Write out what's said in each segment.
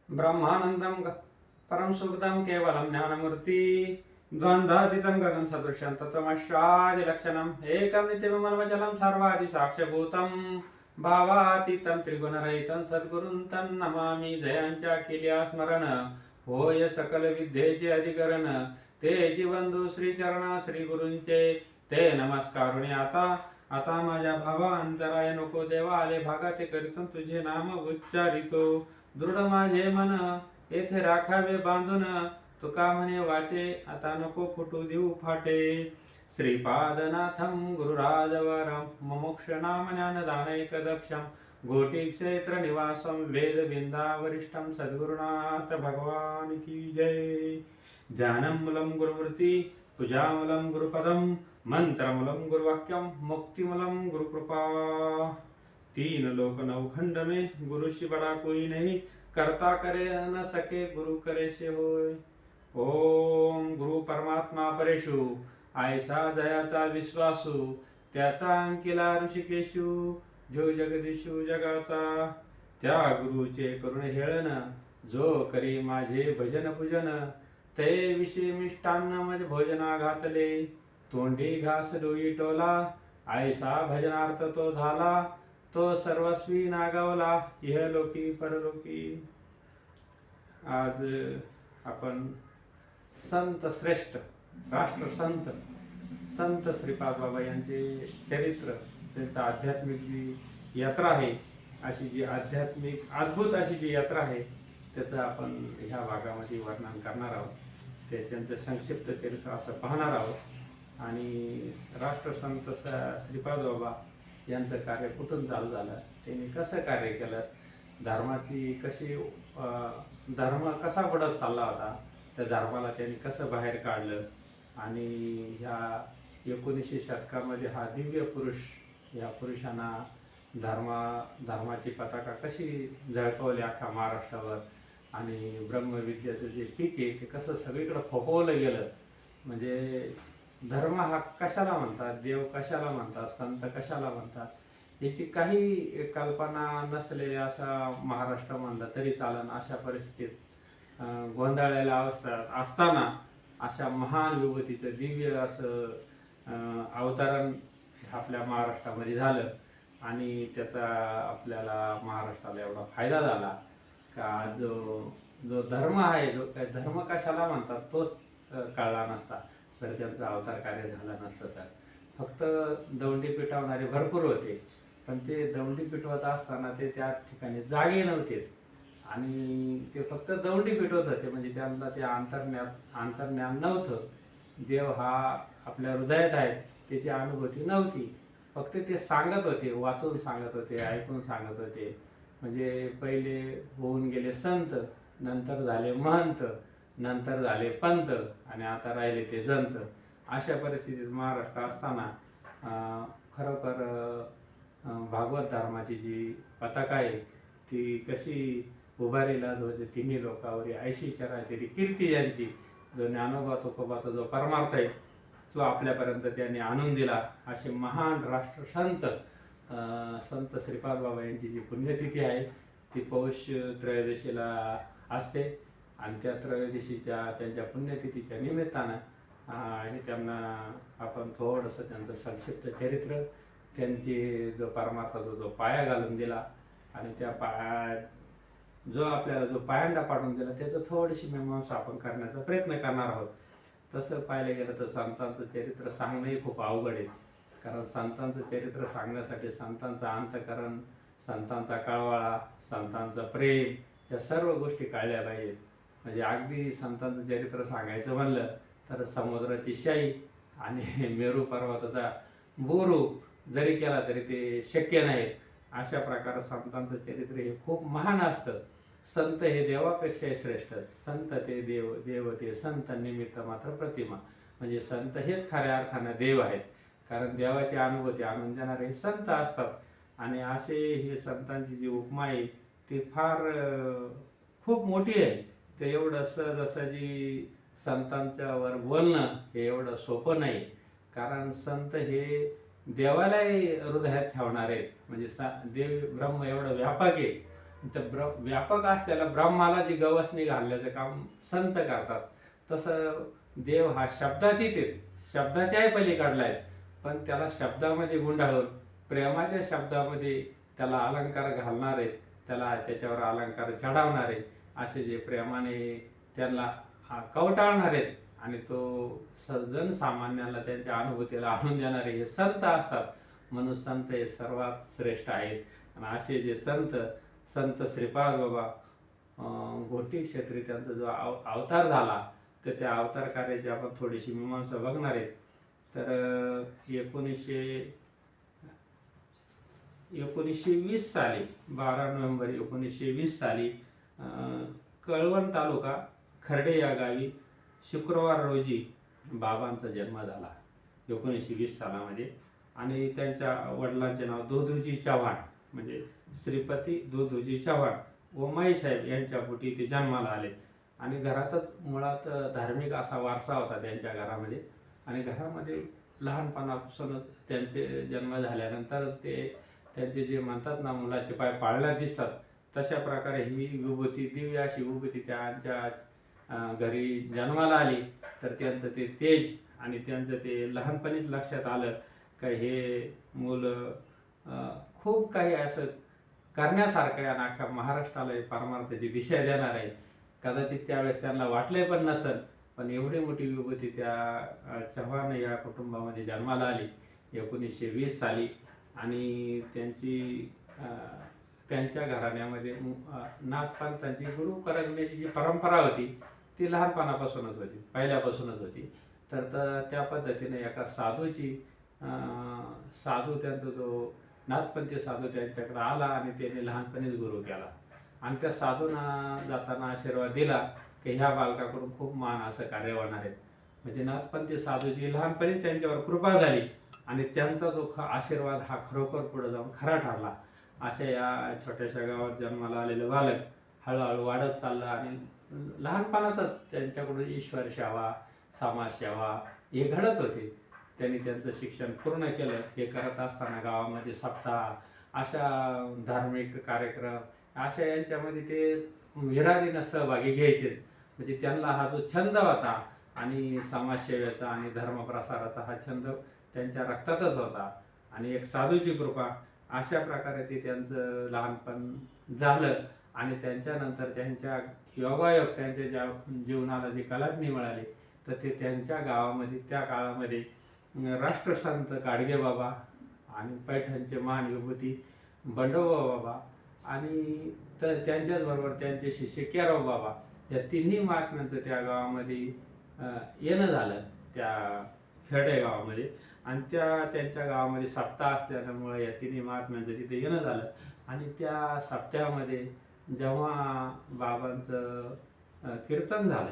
ब्रह्मानंदं परम सुखदं केवलं ज्ञानमूर्ति द्वन्द्वातीतं गगनसदृशं तत्त्वमस्यादिलक्षणम् एकं नित्यममलमचलं सर्वादिसाक्ष्यभूतं भावातीतं त्रिगुणरहितं सद्गुरुं तं नमामि जयांच्या केल्या स्मरण होय सकल विद्येचे अधिकरण तेची बंधू श्रीचरण श्रीगुरूंचे ते नमस्कारुणी आता आता माझ्या भावा अंतराय नको देवा आले भागा ते करीतून तुझे नाम उच्चारितो दृढ माझे मन येथे राखावे बांधून तुका म्हणे वाचे आता नको फुटू देऊ फाटे श्रीपादनाथम गुरुराजवरम मुमुक्ष नाम ज्ञानदानैक दक्षम घोटी क्षेत्र निवासम वेद बिंदा वरिष्ठम सद्गुरुनाथ भगवान की जय ध्यानम मूलम गुरुमूर्ति पूजामूलम गुरुपदम मंत्रमूलम गुरुवाक्यम मुक्तिमूलम गुरुकृपा तीन लोक नवखंड में गुरु से बड़ा कोई नहीं करता करे न सके गुरु करे से होय ओम गुरु परमात्मा परेशु ऐसा दयाचा विश्वासू त्याचा अंकिला ऋषिकेशू जो जगदीशू जगाचा त्या गुरुचे करुण हेळन जो करी माझे भजन पूजन ते विषयी मिष्टान्न मज भोजना घातले तोंडी घास डोई टोला ऐसा भजनार्थ तो झाला तो सर्वस्वी नागावला इहलोकी परलोकी। आज आपण संत श्रेष्ठ राष्ट्रसंत संत श्रीपाद बाबा यांचे चरित्र त्यांचा आध्यात्मिक जी यात्रा आहे अशी जी आध्यात्मिक अद्भुत अशी जी यात्रा आहे त्याचं आपण ह्या भागामध्ये वर्णन करणार आहोत। ते त्यांचं संक्षिप्त चरित्र असं पाहणार आहोत आणि राष्ट्रसंत श्रीपाद बाबा यांचं कार्य कुठून चालू झालं त्यांनी कसं कार्य केलं धर्माची कशी धर्म कसा पडत चालला होता त्या धर्माला त्यांनी कसं बाहेर काढलं आणि ह्या 1900 शतकामध्ये हा दिव्य पुरुष या पुरुषांना धर्माची पताका कशी झळकवली अख्खा महाराष्ट्रावर आणि ब्रह्मविद्याचं जे पीक आहे ते कसं सगळीकडे फोफवलं गेलं म्हणजे धर्म हा कशाला म्हणतात देव कशाला म्हणतात संत कशाला म्हणतात याची काही कल्पना नसलेल्या असा महाराष्ट्र म्हणला तरी चालन अशा परिस्थितीत गोंधळलेल्या अवस्थेत असताना अशा महान विभूतीचं दिव्य असं अवतरण आपल्या महाराष्ट्रामध्ये झालं आणि त्याचा आपल्याला महाराष्ट्राला एवढा फायदा झाला का जो धर्म आहे जो काय धर्म कशाला म्हणतात तोच कळला नसता तर त्यांचं अवतार कार्य झालं नसतं तर फक्त दौंडी पिटवणारे भरपूर होते पण ते दौंडी पिटवत असताना ते त्या ठिकाणी जागे नव्हते आणि ते फक्त दौंडी पिटवत होते म्हणजे त्यांना ते अंतर्ज्ञान नव्हतं देव हा आपल्या हृदयात आहे त्याची अनुभूती नव्हती फक्त ते सांगत होते वाचून सांगत होते ऐकून सांगत होते म्हणजे पहिले होऊन गेले संत नंतर झाले महंत नंतर झाले पंत आणि आता राहिले ते जंत अशा परिस्थितीत महाराष्ट्र असताना खरोखर भागवत धर्माची जी पताका आहे ती कशी उभारीला ध्वज तिन्ही लोकांवर ऐशी चराचरी कीर्ती यांची जो ज्ञानोबा तुकोबाचा जो परमार्थ आहे तो आपल्यापर्यंत त्यांनी आणून दिला असे महान राष्ट्रसंत संत श्रीपाद बाबा यांची जी पुण्यतिथी आहे ती पौष त्रयोदशीला असते आणि त्या त्रयोदशीच्या त्यांच्या पुण्यतिथीच्या निमित्तानं हे त्यांना आपण थोडंसं त्यांचं संक्षिप्त चरित्र त्यांची जो परमार्थाचा जो पाया घालून दिला आणि त्या पाया जो आपल्याला जो पायंडा पाडून दिला त्याचं थोडीशी मीमांसा आपण करण्याचा प्रयत्न करणार आहोत। तसं पाहिलं गेलं तर संतांचं चरित्र सांगणंही खूप अवघड आहे कारण संतांचं चरित्र सांगण्यासाठी संतांचं अंतःकरण संतांचा कळवळा संतांचं प्रेम या सर्व गोष्टी कळल्या पाहिजेत म्हणजे अगदी संतांचं चरित्र सांगायचं म्हणलं तर समुद्राची शाई आणि मेरू पर्वताचा बोरू जरी केला तरी ते शक्य नाही अशा प्रकारे संतांचं चरित्र हे खूप महान असतं। संत हे देवापेक्षाही श्रेष्ठ संत ते देव देव ते संत निमित्त मात्र प्रतिमा म्हणजे संत हेच खऱ्या अर्थानं देव आहेत कारण देवाची अनुभूती आणून देणारे संत असतात आणि असे हे संतांची जी उपमा आहे ती फार खूप मोठी आहे ते एवढं सहजासहजी संतांच्यावर बोलणं हे एवढं सोपं नाही कारण संत हे देवालाही हृदयात ठेवणार आहेत म्हणजे देव ब्रह्म एवढं व्यापक आहे तर व्यापक असलेला ब्रह्माला जी गवसणी घालण्याचं काम संत करतात, तसं देव हा शब्दातीत आहे, शब्दाच्याही पलीकडला आहे, पण त्याला शब्दामध्ये गुंडाळून प्रेमाच्या शब्दामध्ये त्याला अलंकार घालणारे, त्याला त्याच्यावर अलंकार चढावणारे, असे जे प्रेमाने त्यांना कवटाळणार आहेत आणि तो जनसामान्याला त्यांच्या अनुभूतीला आणून देणारे हे संत असतात. म्हणून संत हे सर्वात श्रेष्ठ आहेत. आणि असे जे संत संत श्रीपाद बाबा घोटी क्षेत्री त्यांचा जो अवतार झाला, तर त्या अवतार कार्याची आपण थोडीशी मीमांसा बघणार आहेत. तर 1920 साली 12 नोव्हेंबर 1920 साली कळवण तालुका खर्डे या गावी शुक्रवार रोजी बाबांचा जन्म झाला 1920 सालामध्ये. आणि त्यांच्या वडिलांचे नाव दोदूजी चव्हाण, म्हणजे श्रीपती दोदूजी चव्हाण ओमाई साहेब यांच्या पोटी ते जन्माला आले. आणि घरातच मुळात धार्मिक असा वारसा होता त्यांच्या घरामध्ये. आणि घरामध्ये लहानपणापासूनच त्यांचे जन्म झाल्यानंतरच ते त्यांचे जे म्हणतात ना, मुलाचे पाय पाळण्यात दिसतात, तशा प्रकारे ही विभूती, दिव्य अशी विभूती त्यांच्या घरी जन्माला आली. तर त्यांचं ते तेज आणि त्यांचं ते लहानपणीच लक्षात आलं का हे मुलं खूप काही असं करण्यासारखं आहे आणि अख्ख्या महाराष्ट्राला परमार्थाची दिशा देणार आहे. कदाचित त्यावेळेस त्यांना वाटले पण नसेल, पण एवढी मोठी विभूती त्या चव्हाण या कुटुंबामध्ये जन्माला आली 1920 साली. आणि त्यांच्या घराण्यामध्ये नाथपंथांची गुरु करण्याची जी परंपरा होती ती लहानपणापासूनच होती, पहिल्यापासूनच होती. तर त्या पद्धतीने एका साधू त्यांचा जो नाथपंथी साधू त्यांच्याकडे आला आणि त्याने लहानपणीच गुरु केला. आणि त्या साधूंना जाताना आशीर्वाद दिला की ह्या बालकाकडून खूप महान असं कार्य होणार आहे. म्हणजे नाथपंथी साधूची लहानपणीच त्यांच्यावर कृपा झाली आणि त्यांचा जो आशीर्वाद हा खरोखर पुढे जाऊन खरा ठरला. अशा या छोट्याशा गावात जन्माला आलेलं बालक हळूहळू वाढत चाललं आणि लहानपणातच त्यांच्याकडून ईश्वर सेवा, समाजसेवा हे घडत होते. त्यांनी त्यांचं शिक्षण पूर्ण केलं. हे करत असताना गावामध्ये सप्ताह, अशा धार्मिक कार्यक्रम, अशा यांच्यामध्ये ते विरारीनं सहभागी घ्यायचे. म्हणजे त्यांना हा जो छंद होता आणि समाजसेवेचा आणि धर्मप्रसाराचा हा छंद त्यांच्या रक्तातच होता. आणि एक साधूची कृपा, अशा प्रकारे ते त्यांचं लहानपण झालं. आणि त्यांच्यानंतर त्यांच्या योगायोग त्यांच्या ज्या जीवनाला जी कलाटणी मिळाली, तर ते त्यांच्या गावामध्ये त्या काळामध्ये राष्ट्रसंत गाडगेबाबा आणि पैठणचे महान विभूती बंडोबा बाबा आणि तर त्यांच्याचबरोबर त्यांचे शिष्य केराव बाबा, या तिन्ही महात्म्यांचं त्या गावामध्ये येणं झालं, त्या खेडे गावामध्ये. आणि त्यांच्या गावामध्ये सप्ताह असल्यामुळे या तिन्ही महात्म्यांचं तिथे येणं झालं. आणि त्या सप्त्यामध्ये जेव्हा बाबांचं कीर्तन झालं,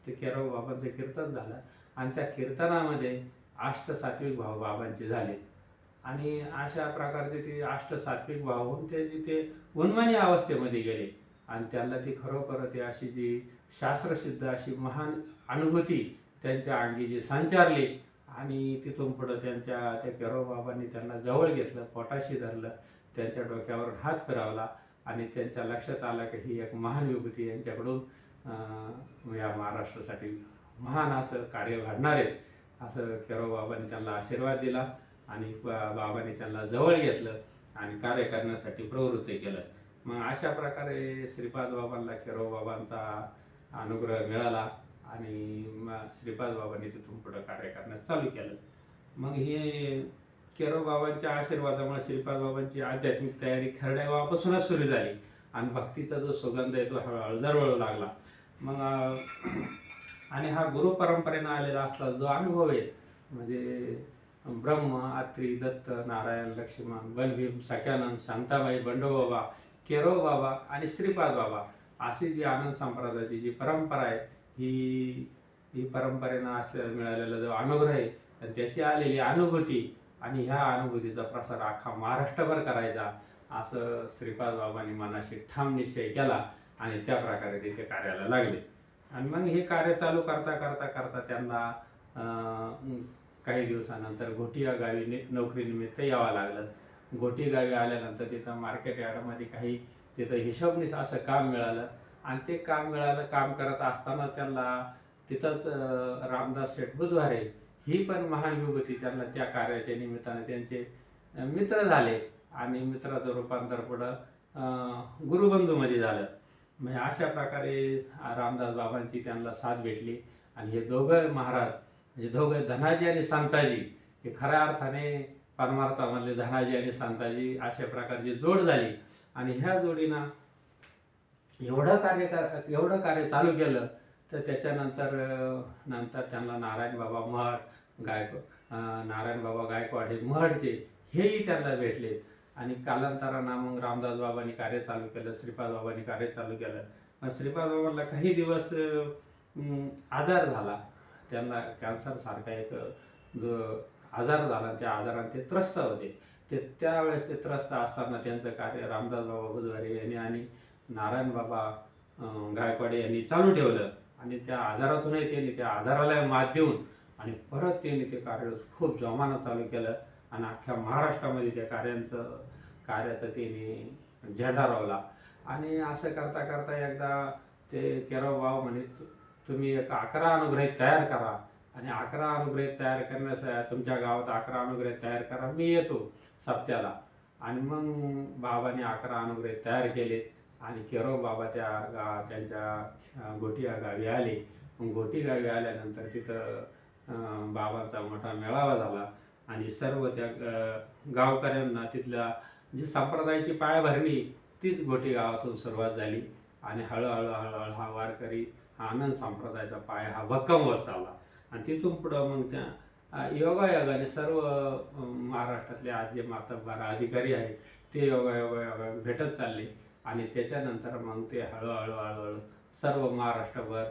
ते केराव बाबांचं कीर्तन झालं आणि त्या कीर्तनामध्ये अष्टसात्विक भाव बाबांचे झाले. आणि अशा प्रकारचे ते अष्टसात्विक भाव होऊन ते तिथे उन्मनी अवस्थेमध्ये गेले. आणि त्यांना ती खरोखर ती अशी जी शास्त्रसिद्ध अशी महान अनुभूती त्यांच्या अंगी जी संचारली. आणि तिथून पुढं त्या केराव बाबांनी त्यांना जवळ घेतलं, पोटाशी धरलं, त्यांच्या डोक्यावर हात फिरवला आणि त्यांच्या लक्षात आलं की ही एक महान विभूती यांच्याकडून या महाराष्ट्रासाठी महान असं कार्य घडणार आहे. असं केराव बाबांनी त्यांना आशीर्वाद दिला आणि बाबांनी त्यांना जवळ घेतलं आणि कार्य करण्यासाठी प्रवृत्त केलं. मग अशा प्रकारे श्रीपाद बाबांना केराव बाबांचा अनुग्रह मिळाला आणि श्रीपाद बाबांनी तिथून पुढं कार्य करण्यास चालू केलं. मग हे केराव बाबांच्या आशीर्वादामुळे श्रीपाद बाबांची आध्यात्मिक तयारी खर्ड्या गावापासूनच सुरू झाली आणि भक्तीचा जो सुगंध आहे तो हळूहळू दरवळू लागला. मग आणि हा गुरु परंपरेनं आलेला असला जो अनुभव आहे, म्हणजे ब्रह्म, अत्री, दत्त, नारायण, लक्ष्मण, बलभीम, सख्यानंद, शांताबाई, बंडोबाबा, केराव बाबा आणि श्रीपाद बाबा, अशी जी आनंद संप्रदायाची जी परंपरा आहे, ही परंपरेनं असलेला मिळालेला जो अनुग्रह आहे आणि त्याची आलेली अनुभूती आणि ह्या अनुभूतीचा प्रसार अख्खा महाराष्ट्रभर करायचा, असं श्रीपाद बाबांनी मनाशी ठाम निश्चय केला आणि त्या प्रकारे ते कार्याला लागले. आणि मग हे कार्य चालू करता करता करता त्यांना काही दिवसानंतर घोटी या गावी नोकरीनिमित्त यावं लागलं. घोटी गावी आल्यानंतर तिथं मार्केट यार्डमध्ये काही तिथं हिशोबनीस असं काम मिळालं. आणि ते काम मिळालं. काम करत असताना त्यांना तिथंच रामदास शेठ बुधवारे ही पण महान विभूती त्यांना त्या कार्याच्या निमित्ताने त्यांचे मित्र झाले आणि मित्राचं रूपांतर पुढं गुरुबंधूमध्ये झालं. म्हणजे अशा प्रकारे रामदास बाबांची त्यांना साथ भेटली. आणि हे दोघं महाराज म्हणजे दोघं धनाजी आणि संताजी हे खऱ्या अर्थाने परमार्थामधले धनाजी आणि संताजी अशा प्रकारची जोड झाली. आणि ह्या जोडीनं एवढं कार्य चालू केलं. तर त्याच्यानंतर त्यांना नारायण बाबा गायकवाड हे महडचे हेही त्यांना भेटले. आणि कालांतरानं मग रामदास बाबांनी कार्य चालू केलं, श्रीपाद बाबांनी कार्य चालू केलं. पण श्रीपाद बाबांना काही दिवस आजार झाला. त्यांना कॅन्सर सारखा एक आजार झाला. त्या आजाराने ते त्रस्त होते. त्यावेळेस ते त्रस्त असताना त्यांचं कार्य रामदास बाबा बुधवारे यांनी आणि नारायण बाबा गायकवाड यांनी चालू ठेवलं. आणि त्या आजारातूनही त्यांनी त्या आजाराला मात देऊन आणि परत त्यांनी ते कार्य खूप जोमानं चालू केलं. आणि अख्ख्या महाराष्ट्रामध्ये त्या कार्याचं त्यांनी झेंडा रोवला. आणि असं करता करता एकदा ते केरवबाव म्हणे, तुम्ही एक 11 अनुग्रहित तयार करा आणि 11 अनुग्रहित तयार करण्यासाठी तुमच्या गावात 11 अनुग्रहित तयार करा, मी येतो सप्त्याला. आणि मग बाबांनी 11 अनुग्रहित तयार केले. आणि केरव बाबा त्यांच्या गोटी या गावी आले. मग गोटी गावी आल्यानंतर तिथं बाबांचा मोठा मेळावा झाला. आणि सर्व त्या गावकऱ्यांना तिथल्या जी संप्रदायाची पायाभरणी तीच गोटी गावातून सुरुवात झाली. आणि हळूहळू हा वारकरी हा आनंद संप्रदायाचा पाय हा भक्कम होत चालला. आणि तिथून पुढं मग त्या योगायोगाने सर्व महाराष्ट्रातले आज जे मातब्बर अधिकारी आहेत ते योगा भेटत चालले. आणि त्याच्यानंतर मग ते हळूहळू सर्व महाराष्ट्रभर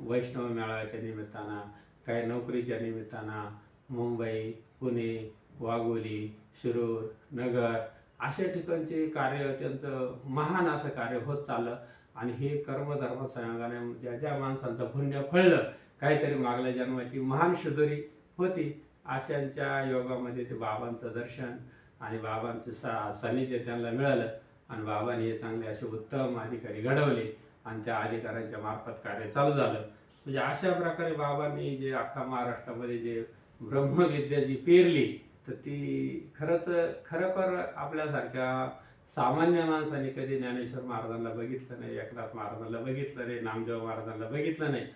वैष्णव मेळाव्याच्या निमित्तानं, काही नोकरीच्या निमित्तानं मुंबई, पुणे, वाघोली, शिरूर, नगर अशा ठिकाणचे कार्य त्यांचं महान असं कार्य होत चाललं. आणि हे कर्मधर्म संयोगाने ज्या माणसांचं पुण्य फळलं, काहीतरी मागल्या जन्माची महान शुद्धरी होती, अशांच्या योगामध्ये ते बाबांचं दर्शन आणि बाबांचं सानिध्य त्यांना मिळालं. आणि बाबांनी हे चांगले असे उत्तम अधिकारी घडवले आणि त्या अधिकाऱ्यांच्या मार्फत कार्य चालू झालं. म्हणजे अशा प्रकारे बाबांनी जे अख्खा महाराष्ट्रामध्ये जे ब्रह्मविद्या जी पेरली, तर ती खरोखर आपल्यासारख्या सामान्य माणसाने कधी ज्ञानेश्वर महाराजांना बघितलं नाही, एकनाथ महाराजांना बघितलं नाही, नामदेव महाराजांना बघितलं नाही,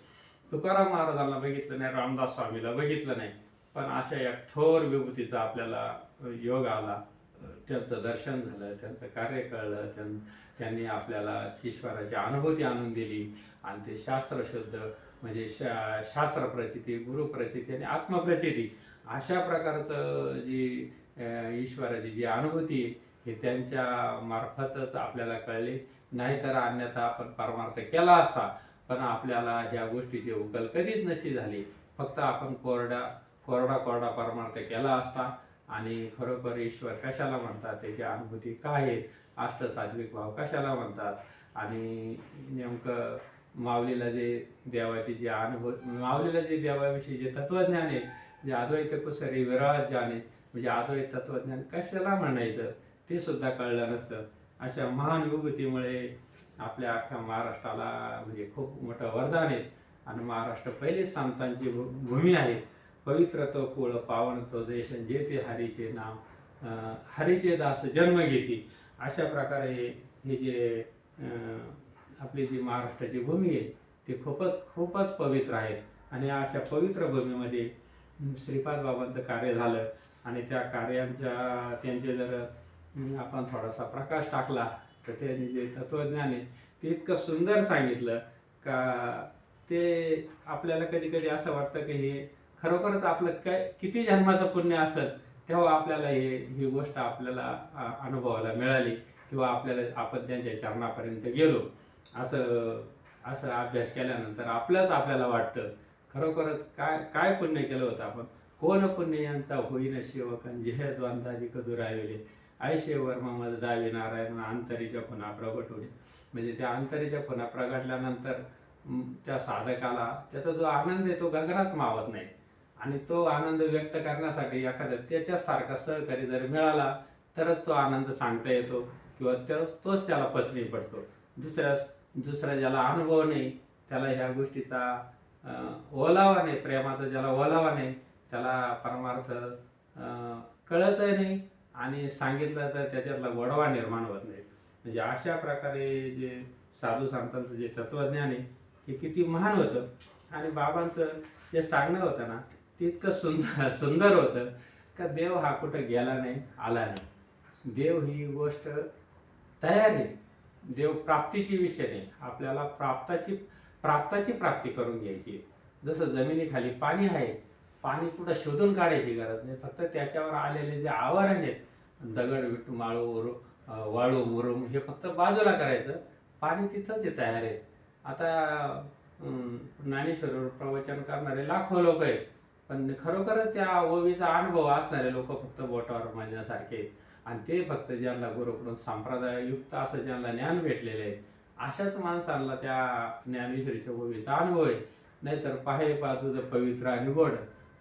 तुकाराम महाराजांना बघितलं नाही, रामदास स्वामीला बघितलं नाही. पण अशा एक थोर विभूतीचा आपल्याला योग आला, त्यांचं दर्शन झालं, त्यांचं कार्य कळलं, त्यांनी आपल्याला ईश्वराची अनुभूती आणून दिली. आणि ते शास्त्रशुद्ध म्हणजे शास्त्रप्रचिती, गुरुप्रचिती आणि आत्मप्रचिती अशा प्रकारचं जी ईश्वराची जी अनुभूती हे त्यांच्या मार्फतच आपल्याला कळली. नाहीतर अन्यथा आपण परमार्थ केला असता पण आपल्याला ह्या गोष्टीची उकल कधीच नशी झाली. फक्त आपण कोरडा परमार्थ केला असता. आणि खरोखर ईश्वर कशाला म्हणतात, त्याची अनुभूती काय आहे, अष्टसात्विक भाव कशाला म्हणतात, आणि नेमकं माऊलीला जे देवाची जी माऊलीला जे देवाविषयी जे तत्वज्ञान आहे, जे अद्वैत कुसरी विरळात जाणे म्हणजे अद्वैत तत्वज्ञान कशाला म्हणायचं ते सुद्धा कळलं नसतं. अशा महान विभूतीमुळे आपल्या अख्ख्या महाराष्ट्राला म्हणजे खूप मोठं वरदान आहे. आणि महाराष्ट्र पहिलेच संतांची भूमी आहे. पवित्र तो कुळ पावन तो देश जेथे हरीचे नाम हरीचे दास जन्म घेती. अशा प्रकारे हे जे आपली जी महाराष्ट्राची भूमी आहे ती खूपच पवित्र आहे. आणि अशा पवित्र भूमीमध्ये श्रीपाद बाबांचं कार्य झालं. आणि त्या त्यांचे जर आपण थोडासा प्रकाश टाकला तर त्यांनी जे तत्वज्ञान आहे ते इतकं सुंदर सांगितलं का ते आपल्याला कधी कधी असं वाटतं की हे खरोखरच आपलं किती जन्माचं पुण्य असेल तेव्हा आपल्याला ही गोष्ट आपल्याला अनुभवायला मिळाली किंवा आपण त्यांच्या चरणापर्यंत गेलो असं अभ्यास केल्यानंतर आपल्याला वाटतं खरोखरच काय पुण्य केलं होतं आपण. कोण पुण्य यांचा होईन सेवकन जेह द्वंद्वाधिक दुरावेले ऐशे वर्म मज दावी नारायण अंतरीच्या पुन्हा प्रगट होणे. म्हणजे त्या अंतरीच्या पुन्हा प्रगटल्यानंतर त्या साधकाला त्याचा जो आनंद आहे तो गगनात मावत नाही. आणि तो आनंद व्यक्त करण्यासाठी एखादा त्याच्यासारखा सहकारी जर मिळाला तरच तो आनंद सांगता येतो किंवा तोच त्याला पचनी पडतो. दुसरा ज्याला अनुभव नाही, त्याला ह्या गोष्टीचा ओलावा नाही, प्रेमाचा ज्याला ओलावा नाही, त्याला परमार्थ कळतही नाही आणि सांगितलं तर त्याच्यातला गोडवा निर्माण होत नाही. म्हणजे अशा प्रकारे जे साधू संतांचं जे तत्वज्ञान आहे हे किती महान होतं. आणि बाबांचं जे सांगणं होतं ना ते इतकं सुंदर होतं का देव हा कुठं गेला नाही, आला नाही. देव ही गोष्ट तयार आहे. देव प्राप्तीची विषय नाही, आपल्याला प्राप्ताची प्राप्ती करून घ्यायची. जसं जमिनीखाली पाणी आहे, पाणी कुठं शोधून काढायची गरज नाही, फक्त त्याच्यावर आलेले जे आवरण आहेत, दगड विट वाळू मुरुम हे फक्त बाजूला करायचं, पाणी तिथंच आहे, तयार आहे. आता ज्ञानेश्वरीवर प्रवचन करणारे लाखो लोक आहेत, पण खरोखरच त्या ओवीचा अनुभव असणारे लोक फक्त बोटावर म्हणण्यासारखे आहेत. आणि ते फक्त ज्यांना गुरुकडून संप्रदाययुक्त असं ज्यांना ज्ञान भेटलेले आहे अशाच माणसांना त्या ज्ञानेश्वरीच्या ओवीचा अनुभव आहे. नाहीतर पाहे पातुद पवित्र आणि गोड,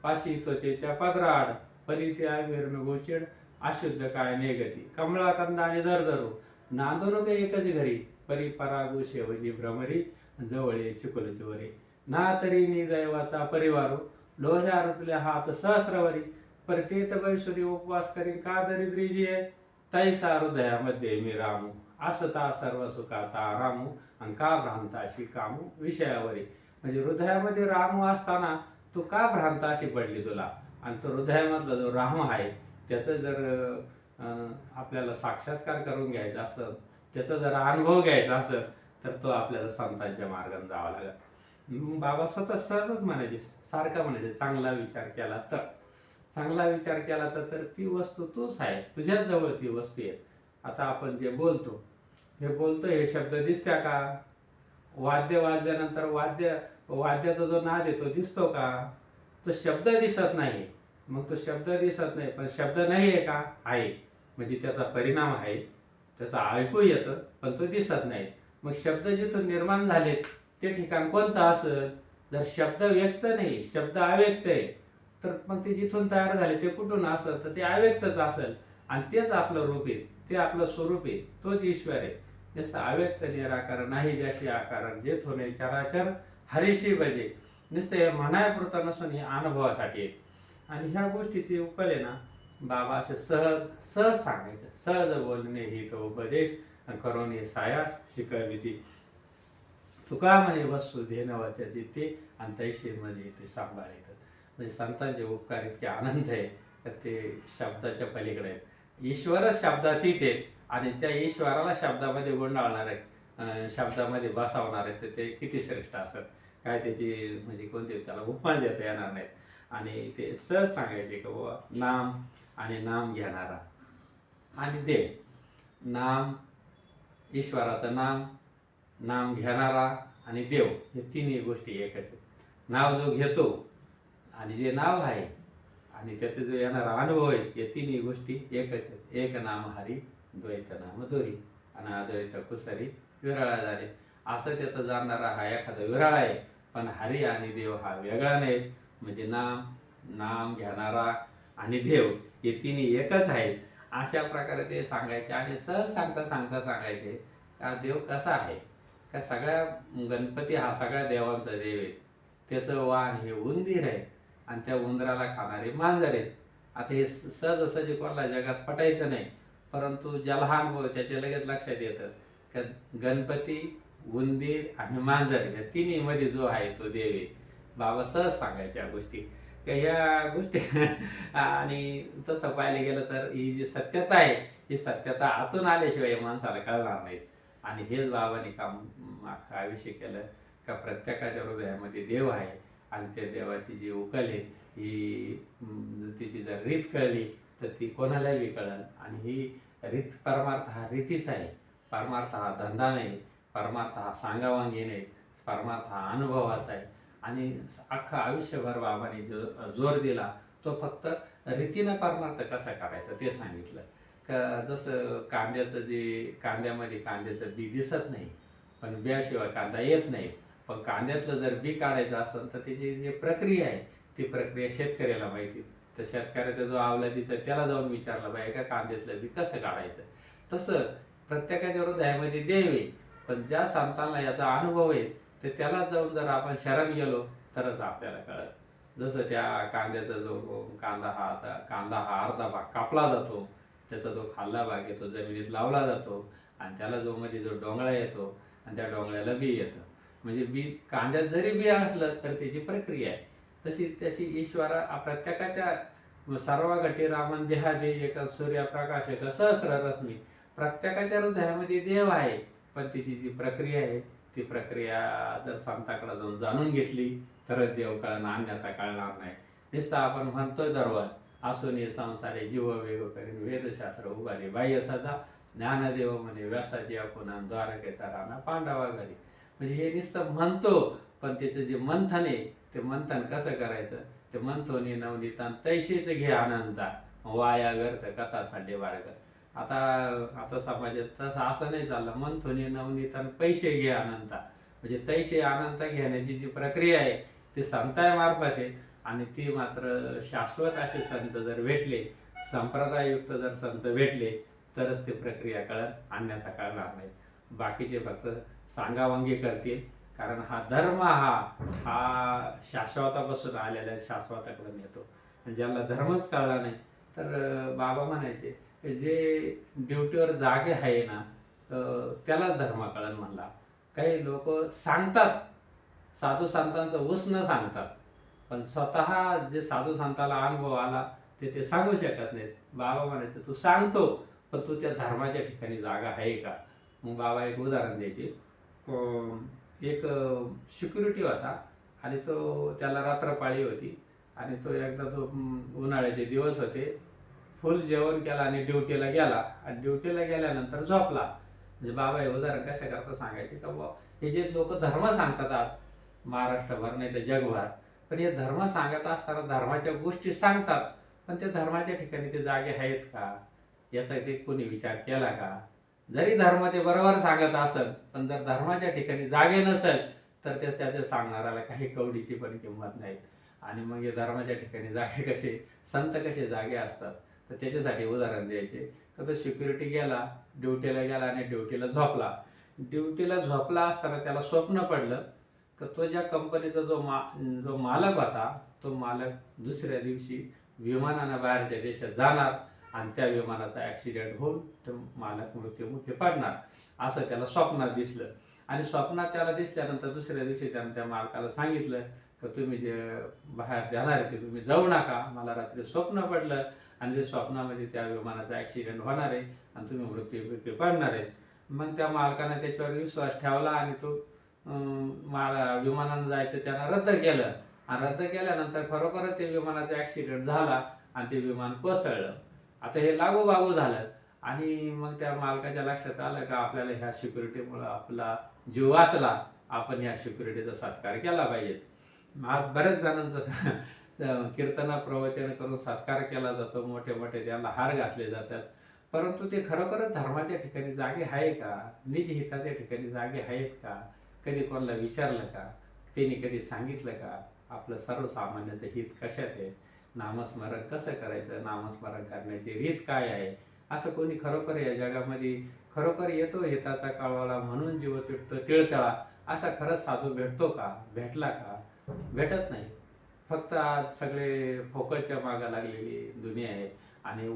पाशी त्वचेच्या पदराड, परिती आविर्न गोचिड, अशुद्ध काय नेगती, कमळा कंदा आणि दरदरू, नांदू नको एकच घरी, परी परागू शेवजी भ्रमरी, जवळे चिकुल चिवरी, ना तरी नि दैवाचा परिवारू, लोह्या रुचल्या हात सहस्रवरी, परतेत बैसुरी उपवास करीन का दरिद्री जी आहे, तैसा हृदयामध्ये मी रामू, असता सर्व सुखाचा रामू, आणि का भ्रांताशी कामू विषयावरी. म्हणजे हृदयामध्ये रामू असताना तू का भ्रांत अशी पडली तुला, आणि तो हृदयामधला जो राम आहे त्याचं जर आपल्याला साक्षात्कार करून घ्यायचा असेल, त्याचा जर अनुभव घ्यायचा असेल तर तो आपल्याला संतांच्या मार्गाने जावा लागेल. बाबा सतत म्हणायचे, सारखा म्हणायचे, चांगला विचार केला तर ती वस्तू तूच आहे, तुझ्याच जवळ ती वस्तू आहे. आता आपण जे बोलतो हे शब्द दिसत्या का? वाद्य वाजल्यानंतर वाद्याचा जो नाद आहे तो दिसतो का? तो शब्द दिसत नाही. मग तो शब्द दिसत नाही पण शब्द नाही आहे का? आहे. म्हणजे त्याचा परिणाम आहे, त्याचा ऐकू येतं पण तो दिसत नाही. मग शब्द जिथून निर्माण झाले ते ठिकाण कोणतं असेल? जर शब्द व्यक्त नाही, शब्द अव्यक्त आहे, तर मग ते जिथून तयार झाले ते कुठून असेल? तर ते अव्यक्तच असेल. आणि तेच आपलं रूप आहे, ते आपलं स्वरूप आहे, तोच ईश्वर आहे. नुसतं अव्यक्त निराकार नाही ज्याशी आकार, जे थोने चराचर हरीशी भजे. नुसतं म्हणायपुरता नसून हे अनुभवासाठी आहे. आणि ह्या गोष्टीची उकल आहे ना बाबा असे सहज सांगायचं, सहज बोलणे ही तो उपदेश, करून हे सायास शिकविती. तुका म्हणे वस्तू धेनवाच्याची ते, आणि तैशीमध्ये ते सांभाळायचं. म्हणजे संतांचे उपकार इतके आनंद आहे तर ते शब्दाच्या पलीकडे आहेत. ईश्वरच शब्दातीत आहेत आणि त्या ईश्वराला शब्दामध्ये गुंडाळणार आहेत, शब्दामध्ये बसवणार आहेत, तर ते किती श्रेष्ठ असत. काय त्याची म्हणजे कोणते त्याला उपमा देता येणार नाहीत. आणि ते सहज सांगायचे की बाबा नाम आणि नाम घेणारा आणि देव, नाम ईश्वराचं नाम घेणारा आणि देव, हे तिन्ही गोष्टी एकच आहेत. नाव जो घेतो आणि जे नाव आहे आणि त्याचा जो येणारा अनुभव आहे, या तिन्ही गोष्टी एकच आहेत. एक नाम हरी, द्वैत नाम दोरी, आणि अद्वैत कुसरी विरळा झाले. असं त्याचं जाणणारा हा एखादा विरळा आहे, पण हरी आणि देव हा वेगळा नाही. म्हणजे नाम घेणारा आणि देव हे तिन्ही एकच आहेत. अशा प्रकारे ते सांगायचे. आणि सहज सांगता सांगायचे का देव कसा आहे, का सगळ्या गणपती हा सगळ्या देवांचा देव आहे. त्याचं वाहन हे उंदीर आहे आणि त्या उंदराला खाणारे मांजर आहेत. आता हे सहज कोणाला जगात पटायचं नाही, परंतु ज्याला हा अनुभव त्याच्या लगेच लक्षात येतं का गणपती, उंदीर आणि मांजर या तिन्ही मध्ये जो आहे तो देव आहे. बाबा सहज सांगायच्या गोष्टी का ह्या गोष्टी आणि तसं पाहायला गेलं तर ही जी सत्यता आहे, ही सत्यता आतून आल्याशिवाय माणसाला कळणार नाही. आणि हेच बाबांनी काम अख्खा आयुष्य केलं का प्रत्येकाच्या हृदयामध्ये देव आहे आणि त्या देवाची जी उकल आहे ही तिची जर रीत कळली तर ती कोणालाही कळेल. आणि ही रीत परमार्थ हा रीतीच आहे. परमार्थ हा धंदा नाही, परमार्थ हा सांगावांगी नाही, परमार्थ हा अनुभवाचा आहे. आणि अख्खा आयुष्यभर बाबांनी जो जोर दिला तो फक्त रीतीनं परमार्थ कसा करायचा ते सांगितलं. का जसं कांद्यामध्ये कांद्याचं बी दिसत नाही, पण बियाशिवाय कांदा येत नाही. पण कांद्यातलं जर बी काढायचं असेल तर त्याची जी प्रक्रिया आहे ती प्रक्रिया शेतकऱ्याला माहिती. तर शेतकऱ्याचा जो अवलादीचा त्याला जाऊन विचारलं पाहिजे का कांद्यातलं बी कसं काढायचं. तसं प्रत्येकाच्या हृदयामध्ये देव आहे, पण ज्या संतांना याचा अनुभव आहे तर त्याला जाऊन जर आपण शरण गेलो तरच आपल्याला कळत. जसं त्या कांद्याचा जो कांदा हा अर्धा भाग कापला जातो, त्याचा जो खाल्ला भाग येतो जमिनीत लावला जातो, आणि त्याला मध्ये जो डोंगळा येतो आणि त्या डोंगळ्याला बी येतं. म्हणजे बी कांद्यात जरी बी असलं तर त्याची प्रक्रिया आहे. तशी ईश्वरा प्रत्येकाच्या सर्व घटी रामन देहादे एक सूर्यप्रकाश एक सहस्र रश्मी, प्रत्येकाच्या हृदयामध्ये देव आहे, पण तिची जी प्रक्रिया आहे ती प्रक्रिया जर संताकडे जाऊन जाणून घेतली तरच देव कळणार, अन्यथा कळणार नाही. नुसतं आपण म्हणतोय दररोज असून संसारे जीव वेग करीन वेदशास्त्र उभारी बाह्य सदा ज्ञानदेव म्हणे व्यासाची आपण द्वारकेचा राणा पांडवा घरी. म्हणजे हे नुसतं म्हणतो, पण त्याचं जे मंथन आहे ते मंथन कसं करायचं, ते मंथोनी नवनीतान तैशीच घे आनंदा वाया व्यर्थ कथा साडे बारग. आता समाजात तसं असं नाही चाललं, मंथोनी नवनीतान पैसे घे आनंदा. म्हणजे तैसे आनंद घेण्याची जी प्रक्रिया आहे ती संतांमार्फत आहे, आणि ती मात्र शाश्वत असे संत जर भेटले, संप्रदाययुक्त जर संत भेटले तरच ती प्रक्रिया कळत, अन्यथा कळणार नाही. बाकीचे फक्त सांगावंगी करतील, कारण हा धर्म हा शाश्वतापासून आलेला आहे, शाश्वताकडे नेतो. आणि ज्याला धर्मच कळला नाही तर बाबा म्हणायचे जे ड्युटीवर जागे आहे ना त्यालाच धर्म कळन म्हणला. काही लोक सांगतात, साधू संतांचं उसनं सांगतात, पण स्वतः जे साधू संताला अनुभव आला ते सांगू शकत नाहीत. बाबा म्हणायचं तू सांगतो, पण तू त्या धर्माच्या ठिकाणी जागा आहे का. मग बाबा एक उदाहरण द्यायचे. एक सिक्युरिटी होता आणि त्याला रात्रपाळी होती, आणि तो एकदा उन्हाळ्याचे दिवस होते, फुल जेवण केला आणि ड्युटीला गेला, आणि ड्युटीला गेल्यानंतर झोपला. म्हणजे बाबा हे उदाहरण कशा करता सांगायचे का हे जे लोक धर्म सांगतात आज महाराष्ट्रभर नाही तर जगभर, पण हे धर्म सांगत असताना धर्माच्या गोष्टी सांगतात, पण त्या धर्माच्या ठिकाणी ते जागे आहेत का याचा ते कोणी विचार केला का. जरी धर्म ते बरोबर सांगत असेल, पण जर धर्माच्या ठिकाणी जागे नसेल तर त्याच्या सांगणाऱ्याला काही कवडीची पण किंमत नाही. आणि मग हे धर्माच्या ठिकाणी जागे कसे, संत कसे जागे असतात, तर त्याच्यासाठी उदाहरण द्यायचे का तो सिक्युरिटी गेला, ड्युटीला गेला आणि ड्युटीला झोपला. ड्युटीला झोपला असताना त्याला स्वप्न पडलं का तो ज्या कंपनीचा जो मालक होता तो मालक दुसऱ्या दिवशी विमानानं बाहेरच्या देशात जाणार, आणि त्या विमानाचा ॲक्सिडेंट होऊन तो मालक मृत्युमुखी पडणार असं त्याला स्वप्नात दिसलं. आणि स्वप्नात त्याला दिसल्यानंतर दुसऱ्या दिवशी त्यानं त्या मालकाला सांगितलं का तुम्ही जे बाहेर जाणार आहे ते तुम्ही जाऊ नका, मला रात्री स्वप्न पडलं आणि ते स्वप्नामध्ये त्या विमानाचा ॲक्सिडेंट होणार आहे आणि तुम्ही मृत्युमुखी पडणार आहे. मग त्या मालकाने त्याच्यावर विश्वास ठेवला आणि तो विमानानं जायचं त्यानं रद्द केलं, आणि रद्द केल्यानंतर खरोखरच ते विमानाचा ॲक्सिडेंट झाला आणि ते विमान कोसळलं. आता हे लागोबागो झालं, आणि मग त्या मालकाच्या लक्षात आलं का आपल्याला ह्या सिक्युरिटीमुळं आपला जीव वाचला, आपण ह्या सिक्युरिटीचा सत्कार केला पाहिजे. आज बऱ्याच जणांचं कीर्तना प्रवचन करून सत्कार केला जातो, मोठे मोठे त्याला हार घातले जातात, परंतु ते खरोखरच धर्माच्या ठिकाणी जागे आहे का, निज हिताच्या ठिकाणी जागे आहेत का, कधी कोणाला विचारलं का, त्यांनी कधी सांगितलं का आपलं सर्वसामान्याचं हित कशात आहे, नामस्मरण कसं करायचं, नामस्मरण करण्याची रीत काय आहे, असं कोणी खरोखर या जगामध्ये खरोखर येतो हिताचा कळवळा म्हणून जीव तिळतो तिळतळा असा खरंच साधू भेटतो का, भेटला का, भेटत नाही. फक्त आज सगळे फोकसच्या मागं लागलेली दुनिया आहे, आणि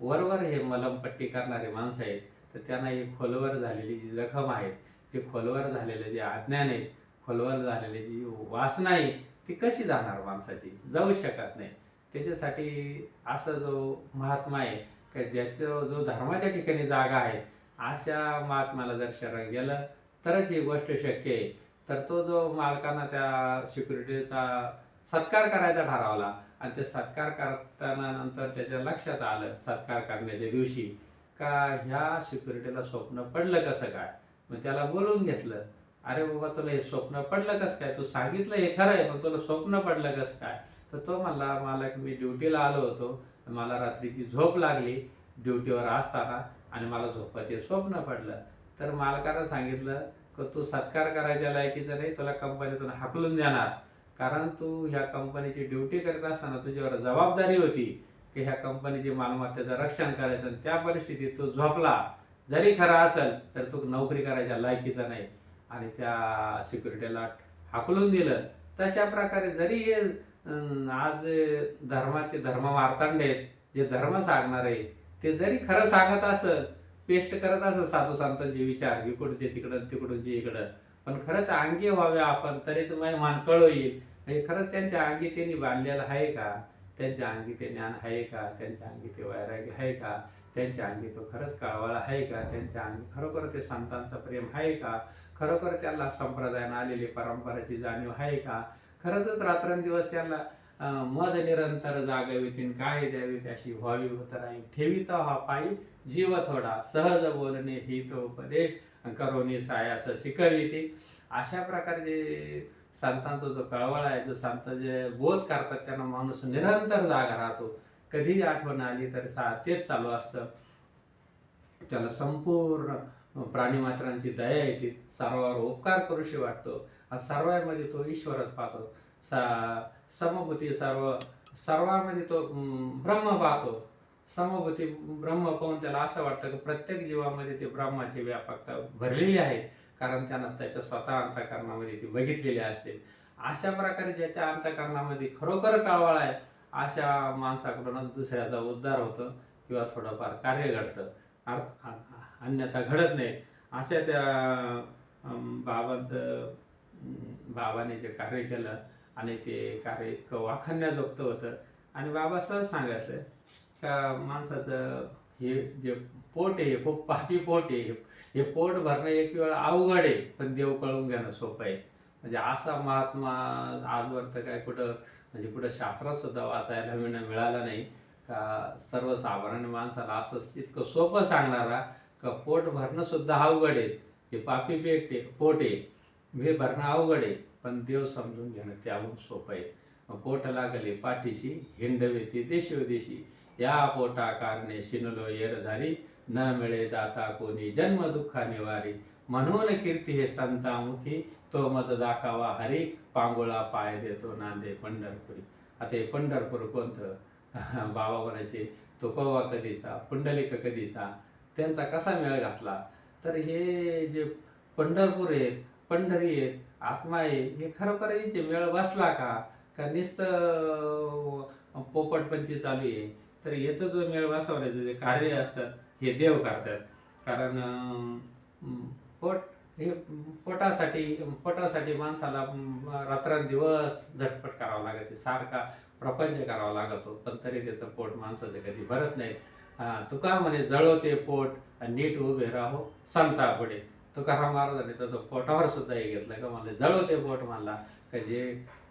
वरवर हे मलमपट्टी करणारे माणसं आहेत, तर त्यांना ही खोलवर झालेली जी जखम आहे, जे खोलवर झालेले जे अज्ञान आहे, खोलवर झालेली जी वासना आहे ती कशी जाणार, माणसाची जाऊ शकत नाही. त्याच्यासाठी असं जो महात्मा आहे की ज्याचं जो धर्माच्या ठिकाणी जागा आहे अशा महात्म्याला जर शरण गेलं तरच ही गोष्ट शक्य आहे. तर तो जो मालकांना त्या सिक्युरिटीचा सत्कार करायचा ठरवला, आणि ते सत्कार करताना नंतर त्याच्या लक्षात आलं सत्कार करण्याच्या दिवशी का ह्या सिक्युरिटीला स्वप्न पडलं कसं काय. मग त्याला बोलवून घेतलं, अरे बाबा तुला हे स्वप्न पडलं कसं काय, तू सांगितलं हे खरं आहे पण तुला स्वप्न पडलं कसं काय. तर तो म्हणला मला मी ड्युटीला आलो होतो, मला रात्रीची झोप लागली ड्युटीवर असताना आणि मला झोपाचे स्वप्न पडलं. तर मालकानं सांगितलं की तू सत्कार करायच्या लायकीचं नाही, तुला कंपनीतून हाकलून देणार, कारण तू ह्या कंपनीची ड्युटी करत असताना तुझ्यावर जबाबदारी होती की ह्या कंपनीची मालमत्तेचं रक्षण करायचं, आणि त्या परिस्थितीत तो झोपला जरी खरा असेल तर तो नोकरी करायच्या लायकीचा नाही आणि त्या सिक्युरिटीला हाकलून दिलं. तशा प्रकारे जरी हे आज धर्माचे धर्म मार्तंड आहेत, जे धर्म सांगणारे ते जरी खरं सांगत असत, पेस्ट करत असत साधू संतांचे विचार इकडचे तिकडं तिकडूनचे इकडं, पण खरंच अंगी व्हावे आपण तरीच मान कळो येईल. म्हणजे खरंच त्यांच्या अंगी त्यांनी बांधलेलं आहे का, त्यांच्या अंगी ते ज्ञान आहे का, त्यांच्या अंगी ते वैराग्य आहे का, त्यांच्या अंगी तो खरंच कळवळा आहे का, त्यांच्या अंगी खरोखर ते संतांचं प्रेम आहे का, खरोखर त्यांना संप्रदायानं आलेली परंपरेची जाणीव आहे का, खरंच रात्रंदिवस त्यांना मद निरंतर जागवितीन काय द्यावी त्याशी व्हावी उतराई ठेवीत हा पायी जीव थोडा सहज बोलणे ही तो उपदेश करोनी सायास शिकविते. अशा प्रकारे संतांचा जो कळवळा आहे, जो संत जे बोध करतात त्यांना माणूस निरंतर जागा राहतो. कधीही आठवण आली तर तेच चालू असतं. त्याला संपूर्ण प्राणीमात्रांची दया येते, सर्वांवर उपकार करूशी वाटतो आणि सर्वांमध्ये तो ईश्वरच पाहतो. समभूती सर्वांमध्ये तो ब्रह्म पाहतो. समभूती ब्रह्म पाहून त्याला असं वाटतं की प्रत्येक जीवामध्ये ते ब्रह्माची व्यापकता भरलेली आहे, कारण त्यांना त्याच्या स्वतः अंतःकरणामध्ये ती बघितलेली असते. अशा प्रकारे ज्याच्या अंतःकरणामध्ये खरोखर कळवळा आहे अशा माणसाकडूनच दुसऱ्याचा उद्धार होतो किंवा थोडंफार कार्य घडतं, अन्यथा घडत नाही. अशा त्या बाबाने जे कार्य केलं आणि ते कार्य इतकं वाखाणण्याजोगतं होतं. आणि बाबा सहज सांगायचं का माणसाचं हे जे पोट आहे खूप पापी पोट आहे, हे पोट भरणं एक वेळ अवघड आहे, पण देव कळून घेणं सोपं आहे. म्हणजे असा महात्मा आजवर तर काय कुठं शास्त्रात सुद्धा वाचायला मिळाला नाही का सर्वसाधारण माणसाला असं इतकं सोपं सांगणारा का पोट भरणं सुद्धा अवघड आहे, हे पापी पोट आहे, हे भरणं अवघड आहे, पण देव समजून घेणं त्याहून सोपं आहे. पोट लागले पाठीशी हिंडवे ते देशोदेशी, या पोटा कारणे शिनलो येरधारी, न मिळे दाता कोणी जन्म दुःखा निवारी, म्हणून कीर्ती हे संतामुखी, तो मत दाखावा हरी, पांगोळा पाय देतो नांदे पंढरपुरी. आता हे पंढरपूर कोणतं? बाबा म्हणायचे तो कव्वा कधीचा, पुंडलिक कधीचा, त्यांचा कसा मेळ घातला? तर हे जे पंढरपूर आहेत, पंढरी आहेत, आत्मा आहे, हे खरोखर यांचे मेळ बसला का नुसतं पोपटपंची चालू आहे? तर याचं जो मेळ बसवण्याचं जे कार्य असतात हे देव करतात. कारण पोटासाठी माणसाला रात्रंदिवस झटपट करावं लागते, सारखा प्रपंच करावा लागतो, पण तरी त्याचं पोट माणसाचं कधी भरत नाही. तुका म्हणे जळवते पोट आणि नीट उभे राहो संता पुढे. तुकाराम महाराजांनी तर पोटावर सुद्धा हे घेतलं का म्हणलं जळवते पोट म्हणला का जे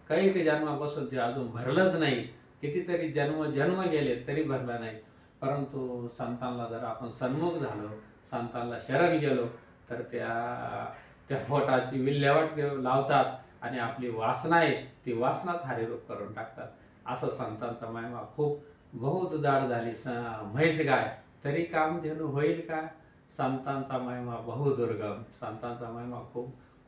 काही जन्मापासून ते अजून भरलंच नाही, कितीतरी जन्म गेले तरी भरला नाही. परंतु संतांना जर आपण सन्मुख झालो, संतांना शरण गेलो तर त्या पोटाची विल्हेवाट लावतात आणि आपली वासना आहे ती वासनात हरिरूप करून टाकतात. असं संतांचा महिमा खूप बहुत दाढ झाली म्हैस गाय तरी कामधेनू होईल का? संतांचा महिमा बहुदुर्गम, संतांचा महिमा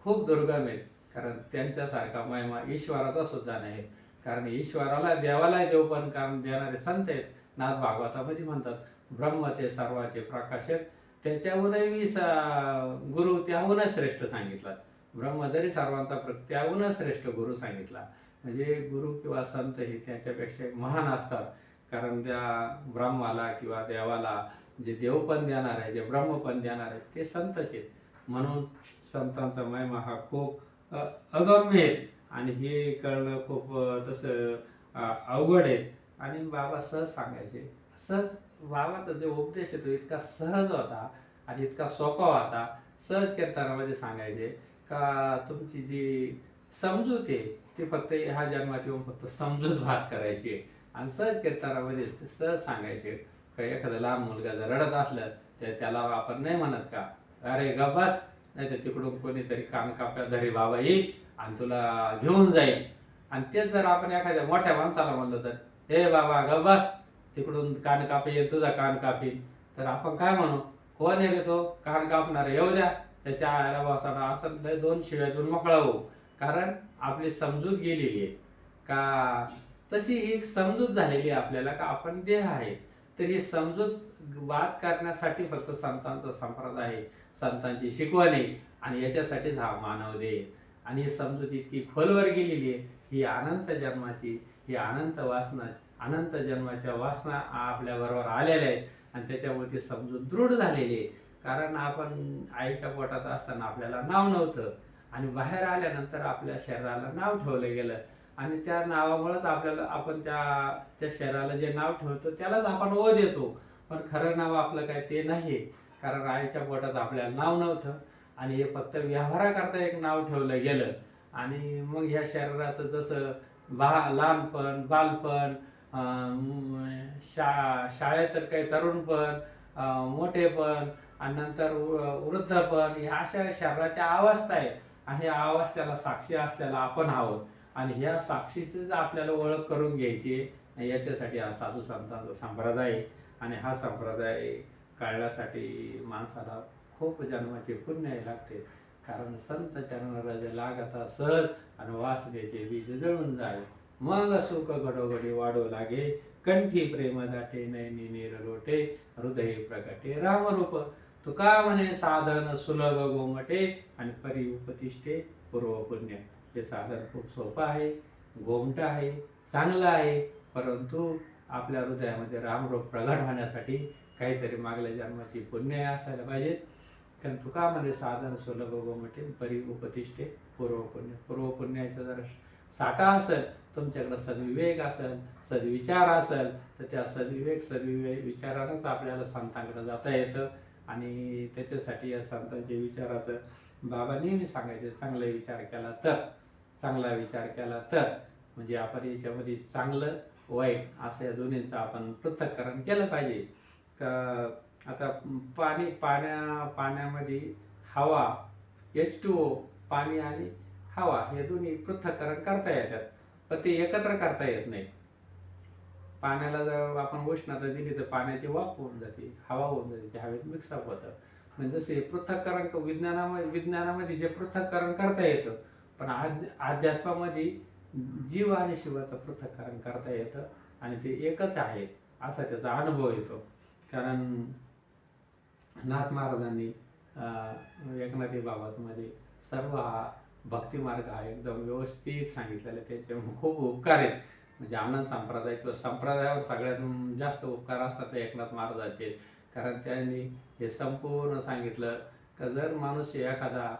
खूप दुर्गम आहे. कारण त्यांच्यासारखा महिमा ईश्वराचा सुद्धा नाही. कारण ईश्वराला देवाला देव पण कारण देणारे संत आहेत. नाथ भागवतामध्ये म्हणतात ब्रह्म ते सर्वाचे प्रकाशक, त्याच्याहूनही गुरु त्याहूनच श्रेष्ठ सांगितला. ब्रह्म जरी सर्वांचा त्याहूनच श्रेष्ठ गुरु सांगितला. म्हणजे गुरु किंवा संत हे त्याच्यापेक्षा महान असतात. कारण त्या ब्रह्माला किंवा देवाला जे देव पण देणार आहे, जे ब्रह्म पण देणार आहे ते संतच आहेत. म्हणून संतांचा महिमा हा खूप अगम्य आहे आणि हे कळणं खूप तसं अवघड आहे. आणि बाबा सहज सांगायचे, सहज बाबाचा जो उपदेश आहे तो इतका सहज होता आणि इतका सोपा होता. सहज कीर्तनामध्ये सांगायचे का तुमची जी समजूत आहे ती फक्त ह्या जन्मात येऊन फक्त समजूत भात करायची आणि सहज कीर्तनामध्ये सहज सांगायचे का एखादा लहान मुलगा जर रडत असलं तर त्याला आपण नाही म्हणत का अरे ग बस, नाही तर तिकडून कोणीतरी कान काप्या धरी बाबा येईल आणि तुला घेऊन जाईल. आणि तेच जर आपण एखाद्या मोठ्या माणसाला म्हणलं तर हे बाबा ग बस, तिकडून कान कापे येईल तुझा कान कापील, तर आपण काय म्हणू? कोण आहे तो कान कापणार? येऊ द्या त्याच्या आयला बसायला असं दोन शिव्या देऊन मोकळा होऊ. कारण आपली समजूत गेलेली आहे का तशी ही एक समजूत झालेली आहे आपल्याला का आपण देह आहे. तर ही समजूत बात करण्यासाठी फक्त संतांचा संप्रदाय आहे, संतांची शिकवण आहे आणि याच्यासाठीच हा मानव देह. आणि ही समजूत इतकी खोलवर गेलेली आहे, ही अनंत जन्माची, ही अनंत वासना, अनंत जन्माच्या वासना आपल्याबरोबर आलेल्या आहेत आणि त्याच्यामुळे ती समजूत दृढ झालेली आहे. कारण आपण आईच्या पोटात असताना आपल्याला नाव नव्हतं आणि बाहेर आल्यानंतर आपल्या शरीराला नाव ठेवलं गेलं आणि त्या नावामुळेच आपण त्या शरीराला जे नाव ठेवतो त्यालाच आपण ओ देतो. पण खरं नाव आपलं काय ते नाही, कारण आईच्या पोटात आपल्याला नाव नव्हतं आणि हे फक्त व्यवहाराकरता एक नाव ठेवलं गेलं. आणि मग ह्या शरीराचं जसं लहानपण, बालपण, शाळेत तर काही तरुणपण, मोठेपण आणि नंतर वृद्धपण, ह्या अशा शरीराच्या अवस्था आहेत आणि ह्या अवस्थेला साक्षी असलेला आपण आहोत आणि ह्या साक्षीचीच आपल्याला ओळख करून घ्यायची आहे. याच्यासाठी हा साधू संतांचा संप्रदाय आहे आणि हा संप्रदाय कळण्यासाठी माणसाला खूप जन्माचे पुण्य लागते. कारण संत चरण रज लागता सहज आणि वासनेचे बीज जळून जाय, मग सुख घडोघडी वाढो लागे, कंठी प्रेम दाटे नयनी नीर लोटे, हृदय प्रकटे रामरूप. तुका म्हणे साधन सुलभ गोमटे आणि परी उपतिष्ठे पूर्व पुण्य. हे साधन खूप सोपं आहे, गोमट आहे, चांगलं आहे, परंतु आपल्या हृदयामध्ये रामरूप प्रगट होण्यासाठी काहीतरी मागल्या जन्माची पुण्य असायला पाहिजेत. कारण तुका म्हणे साधन सुलभ गोमटे परी उपतिष्ठे पूर्व पुण्य. पूर्व पुण्याचा जर साठा असेल, तुमच्याकडे सद्विवेक असेल, सद्विचार असेल, तर त्या सद्विवेक विचारानंच आपल्याला संतांकडे जाता येतं. आणि त्याच्यासाठी या संतांच्या विचाराचं बाबा नेहमी सांगायचे, चांगला विचार केला तर म्हणजे आपण याच्यामध्ये चांगलं वाईट असं या दोन्हींचं आपण पृथक्करण केलं पाहिजे. का आता पाण्यामध्ये हवा, H2O, पाणी आणि हवा हे दोन्ही पृथक्करण करता येतात, पण ते एकत्र करता येत नाही. पाण्याला जर आपण उष्णता दिली तर पाण्याची वाफ होऊन जाते, हवा होऊन जाते, ते हवेत मिक्सअप होतं. म्हणजे जसे पृथक्करण विज्ञानामध्ये जे पृथक्करण करता येतं, पण अध्यात्मामध्ये जीव आणि शिवाचं पृथक्करण करता येतं आणि ते एकच आहे असा त्याचा अनुभव येतो. कारण नाथ महाराजांनी एकनाथी बाबतमध्ये सर्व हा भक्तिमार्ग हा एकदम व्यवस्थित सांगितलेला आहे. त्याचे खूप उपकार आहेत. म्हणजे आनंद संप्रदाय किंवा संप्रदायावर सगळ्यात जास्त उपकार असतात एकनाथ महाराजांचे. कारण त्यांनी हे संपूर्ण सांगितलं का जर माणूस एखादा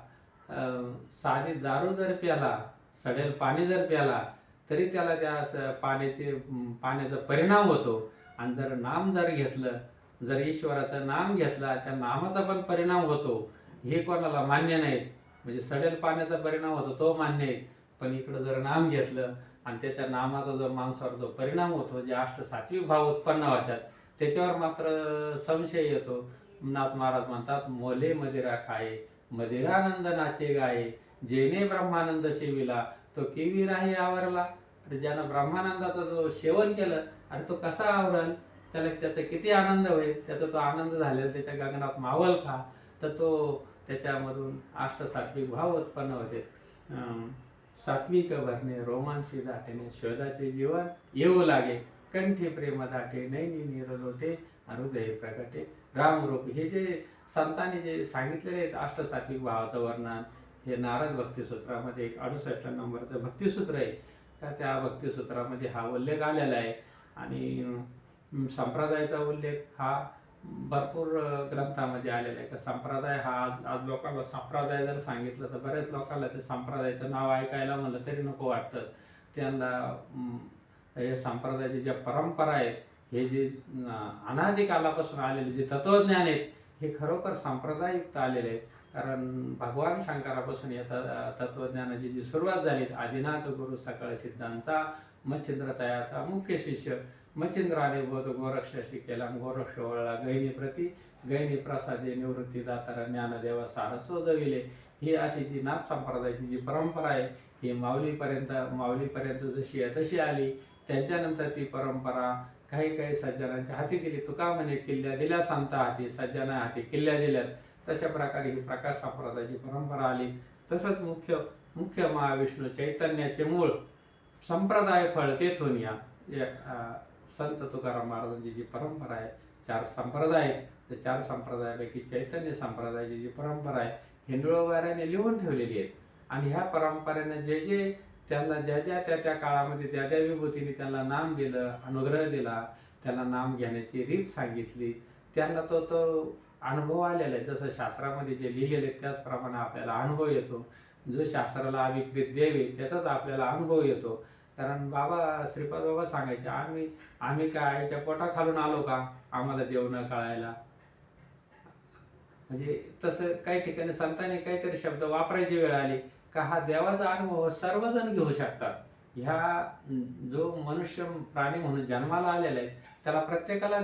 साधी दारू जर प्याला, सडेल पाणी जर प्याला, तरी त्याला त्या पाण्याचा परिणाम होतो. आणि जर नाम जर घेतलं, जर ईश्वराचं नाम घेतला, त्या नामाचा पण परिणाम होतो. हे कोणाला मान्य नाही. म्हणजे सडेल पाण्याचा परिणाम होतो तो मान्य आहे, पण इकडं जर नाम घेतलं आणि त्याच्या नामाचा जो माणसावर जो परिणाम होतो, जे सात्विक भाव उत्पन्न होतात, त्याच्यावर मात्र संशय येतो. नाथ महाराज म्हणतात, मोले मदिरा खाये, मदिरानंद नाचे गाये, जेने ब्रह्मानंद सेविला तो केवी राही आवरला. तर ज्यानं ब्रह्मानंदाचा जो सेवन केलं, अरे तो कसा आवरल, त्याचा किती आनंद होईल, त्याचा तो आनंद झालेला त्याच्या गगनात मावल का, तर तो त्याच्यामधून सात्विक भाव उत्पन्न होते. सात्विक भरणे रोमांसी दाटेने, शोधाचे जीवन येऊ लागे, कंठी प्रेम दाटे नैनी नीर लोटे, हृदय प्रकटे रामरूप. हे जे संतांनी जे सांगितलेले आहेत सात्विक भावाचं वर्णन, हे नारद भक्तिसूत्रामध्ये 68 नंबरचं भक्तिसूत्र आहे का, त्या भक्तिसूत्रामध्ये हा उल्लेख आलेला आहे. आणि संप्रदायाचा उल्लेख हा भरपूर ग्रंथामध्ये आलेला आहे. का संप्रदाय हा आज लोकांना संप्रदाय जर सांगितलं तर बऱ्याच लोकांना ते संप्रदायाचं नाव ऐकायला म्हणलं तरी नको वाटतं. त्यांना हे संप्रदायाची ज्या परंपरा आहेत, हे जे अनादी कालापासून आलेले जे तत्वज्ञान आहेत, हे खरोखर संप्रदाययुक्त आलेले आहेत. कारण भगवान शंकरापासून या तत्वज्ञानाची जी सुरुवात झाली, आदिनाथ गुरु सकळ सिद्धांचा मच्छिंद्र तयाचा मुख्य शिष्य, मच्छिंद्राने बोध गोरक्षाशी केला, गोरक्ष वळला गैनी प्रती, गैनी प्रसादे निवृत्ती दातारा ज्ञानदेवा सार चोजविले. ही अशी जी नाथ संप्रदायाची जी परंपरा आहे, ही माऊलीपर्यंत जशी आहे तशी आली. त्यांच्यानंतर ती परंपरा काही सज्जनांच्या हाती दिली. तुका म्हणे किल्ल्या दिल्या संता हाती, सज्जना हाती किल्ल्या दिल्यात. तशा प्रकारे ही प्रकाश संप्रदायाची परंपरा आली. तसंच मुख्य महाविष्णू चैतन्याचे मूळ संप्रदाय फळ तेथून या. संत तुकाराम महाराजांची जी परंपरा आहे, 4 संप्रदाय आहेत, त्या 4 संप्रदायापैकी चैतन्य संप्रदायाची जी परंपरा आहे हिंदुळवाऱ्याने लिहून ठेवलेली आहे. आणि ह्या परंपरेने जे जे त्यांना ज्या ज्या त्या काळामध्ये त्या त्या विभूतीने त्यांना नाम दिलं, अनुग्रह दिला, त्यांना नाम घेण्याची रीत सांगितली, त्यांना तो तो अनुभव आलेला आहे. जसं शास्त्रामध्ये जे लिहिलेले त्याचप्रमाणे आपल्याला अनुभव येतो. जो शास्त्राला अभिप्रेत देव आहे त्याचाच आपल्याला अनुभव येतो. कारण बाबा श्रीपाद बाबा सांगायचे, आम्ही काय आईच्या पोटाखालून आलो का आम्हाला देव न कळायला. म्हणजे तसं काही ठिकाणी संतांनी काहीतरी शब्द वापरायची वेळ आली का हा देवाचा अनुभव सर्वजण घेऊ शकतात. ह्या जो मनुष्य प्राणी म्हणून जन्माला आलेला आहे त्याला प्रत्येकाला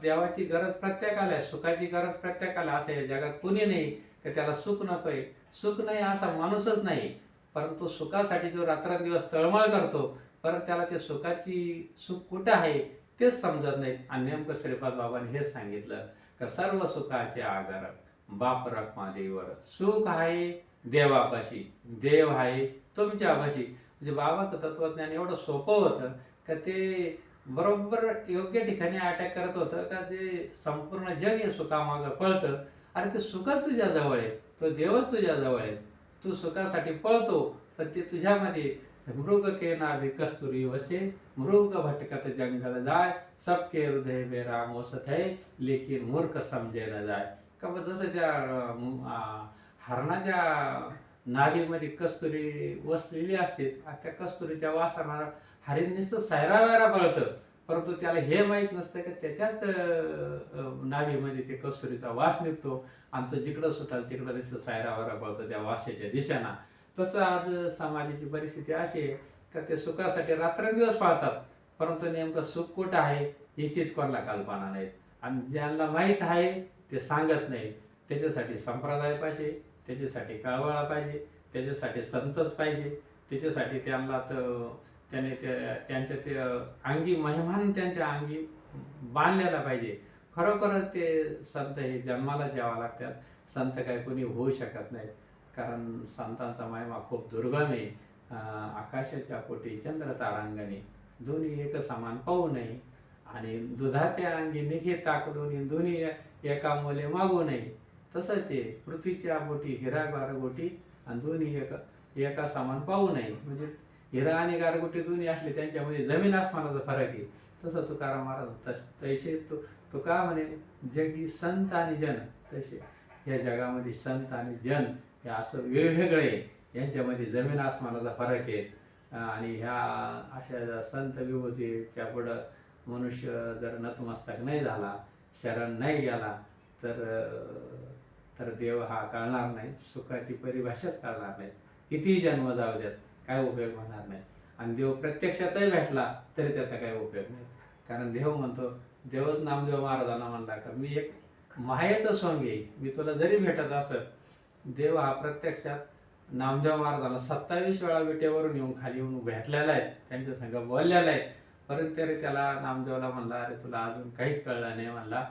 देवाची गरज प्रत्येकाला आहे, सुखाची गरज प्रत्येकाला. असं या जगात कुणी नाही की त्याला सुख नको आहे. सुख नाही असा माणूसच नाही, परंतु सुखासाठी जो रात्रंदिवस तळमळ करतो, परंतु त्याला ते सुख कुठं आहे तेच समजत नाहीत. आणि नेमकं श्रीपाद बाबांनी हेच सांगितलं का सर्व सुखाचे आगार बाप रखमा देवर. सुख आहे देवापाशी, देव आहे तुमच्यापाशी. म्हणजे बाबाचं तत्वज्ञान एवढं सोपं होतं का ते बरोबर योग्य ठिकाणी अटॅक करत होतं का जे संपूर्ण जग हे सुखामागं पळतं. अरे ते सुखच तुझ्या जवळ आहे, तो देवच तुझ्या जवळ आहे. तू सुखासाठी पळतो पण ते तुझ्यामध्ये मृग के नाभि कस्तुरी वसे, मृग भटकत जंगल जाय, सबके हृदय में राम वसत है, लेकिन मूर्ख समजे न जाय. का जसं त्या हरणाच्या नाभीमध्ये कस्तुरी वसलेली असते, त्या कस्तुरीच्या वासाला हरिण नुसतं सैरावैरा पळतं, परंतु त्याला हे माहीत नसतं की त्याच्याच नाभीमध्ये ते कस्तुरीचा वास निघतो आणि तो जिकडं सुटाल तिकडं नुसतं सैरावैरा पळतो त्या वासाच्या दिशेना. तसं आज समाजाची परिस्थिती अशी आहे का ते सुखासाठी रात्रंदिवस पाळतात, परंतु नेमकं सुख कुठं आहे याचीच कोणाला कल्पना नाही. आणि ज्यांना माहीत आहे ते सांगत नाही. त्याच्यासाठी संप्रदाय पाहिजे, त्याच्यासाठी कळवळा पाहिजे, त्याच्यासाठी संतच पाहिजे, त्याच्यासाठी त्यांना त्याने त्यांच्या ते अंगी महिमान त्यांच्या अंगी बांधलेला पाहिजे. खरोखरच ते संत हे जन्मालाच यावं लागतात. संत काय कोणी होऊ शकत नाहीत, कारण संतांचा महिमा खूप दुर्गम आहे. आकाशाच्या पोटी चंद्र तारांगणे दोन्ही एक समान पाहू नये, आणि दुधाच्या अंगी निघे ताक दोन्ही एका मोले मागू नये. तसंच आहे पृथ्वीच्या पोटी हिरा गारगोटी आणि दोन्ही एका समान पाहू नये. म्हणजे हिरा आणि गारगोटी दोन्ही असले त्यांच्यामध्ये जमीन आसमानाचा फरक आहे. तसं तुकाराम महाराज तैसे तुका म्हणे जगी संत आणि जन. तसे या जगामध्ये संत आणि जन हे असं वेगवेगळे यांच्यामध्ये जमीन आसमानाचा फरक आहे. आणि ह्या अशा संत विभूतीच्या पुढं मनुष्य जर नतमस्तक नाही झाला, शरण नाही गेला तर देव हा कळणार नाही, सुखाची परिभाषाच कळणार नाही. कितीही जन्म जाऊ द्यात काय उपयोग होणार नाही. आणि देव प्रत्यक्षातही भेटला तरी त्याचा काही उपयोग नाही. कारण देव म्हणतो, देवच नामदेव महाराजांना म्हणला का मी एक मायेचं सोंग आहे, मी तुला जरी भेटत असत. देव हा प्रत्यक्षात नामदेव महाराजांना 27 वेळा विटेवरून येऊन खाली येऊन भेटलेला आहे, त्यांच्या संग बोललेला आहे. परंतु तरी त्याला नामदेवला म्हणला, अरे तुला अजून काहीच कळलं नाही म्हणला,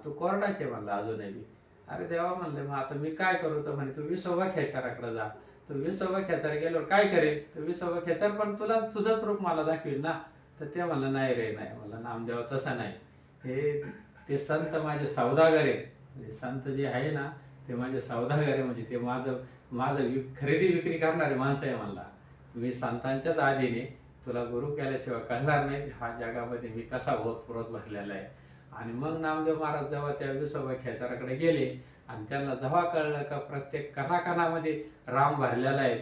तू कोरडाचे म्हणला अजूनही. अरे देवा म्हणले मग आता मी काय करू? तर म्हणे तू विसोबा खेचाराकडे जा. तर विसोबा खेचार गेल्यावर काय करेल? तर विसोबा खेचार पण तुला तुझंच रूप मला दाखवेल ना. तर ते म्हणलं नाही रे नाही, म्हणलं नामदेवा तसं नाही, ते संत माझे सौदागर आहेत. म्हणजे संत जे आहे ना ते माझे सौदागर आहे, म्हणजे ते माझं खरेदी विक्री करणारे माणसं आहे म्हणला. मी संतांच्याच आधीने तुला गुरु केल्याशिवाय कळणार नाही हा जगामध्ये मी कसा ओतप्रोत भरलेला आहे. आणि मग नामदेव महाराज जेव्हा त्या विसोबा खेचाराकडे गेले आणि त्यांना जेव्हा कळलं का प्रत्येक कणाकणामध्ये राम भरलेला आहे,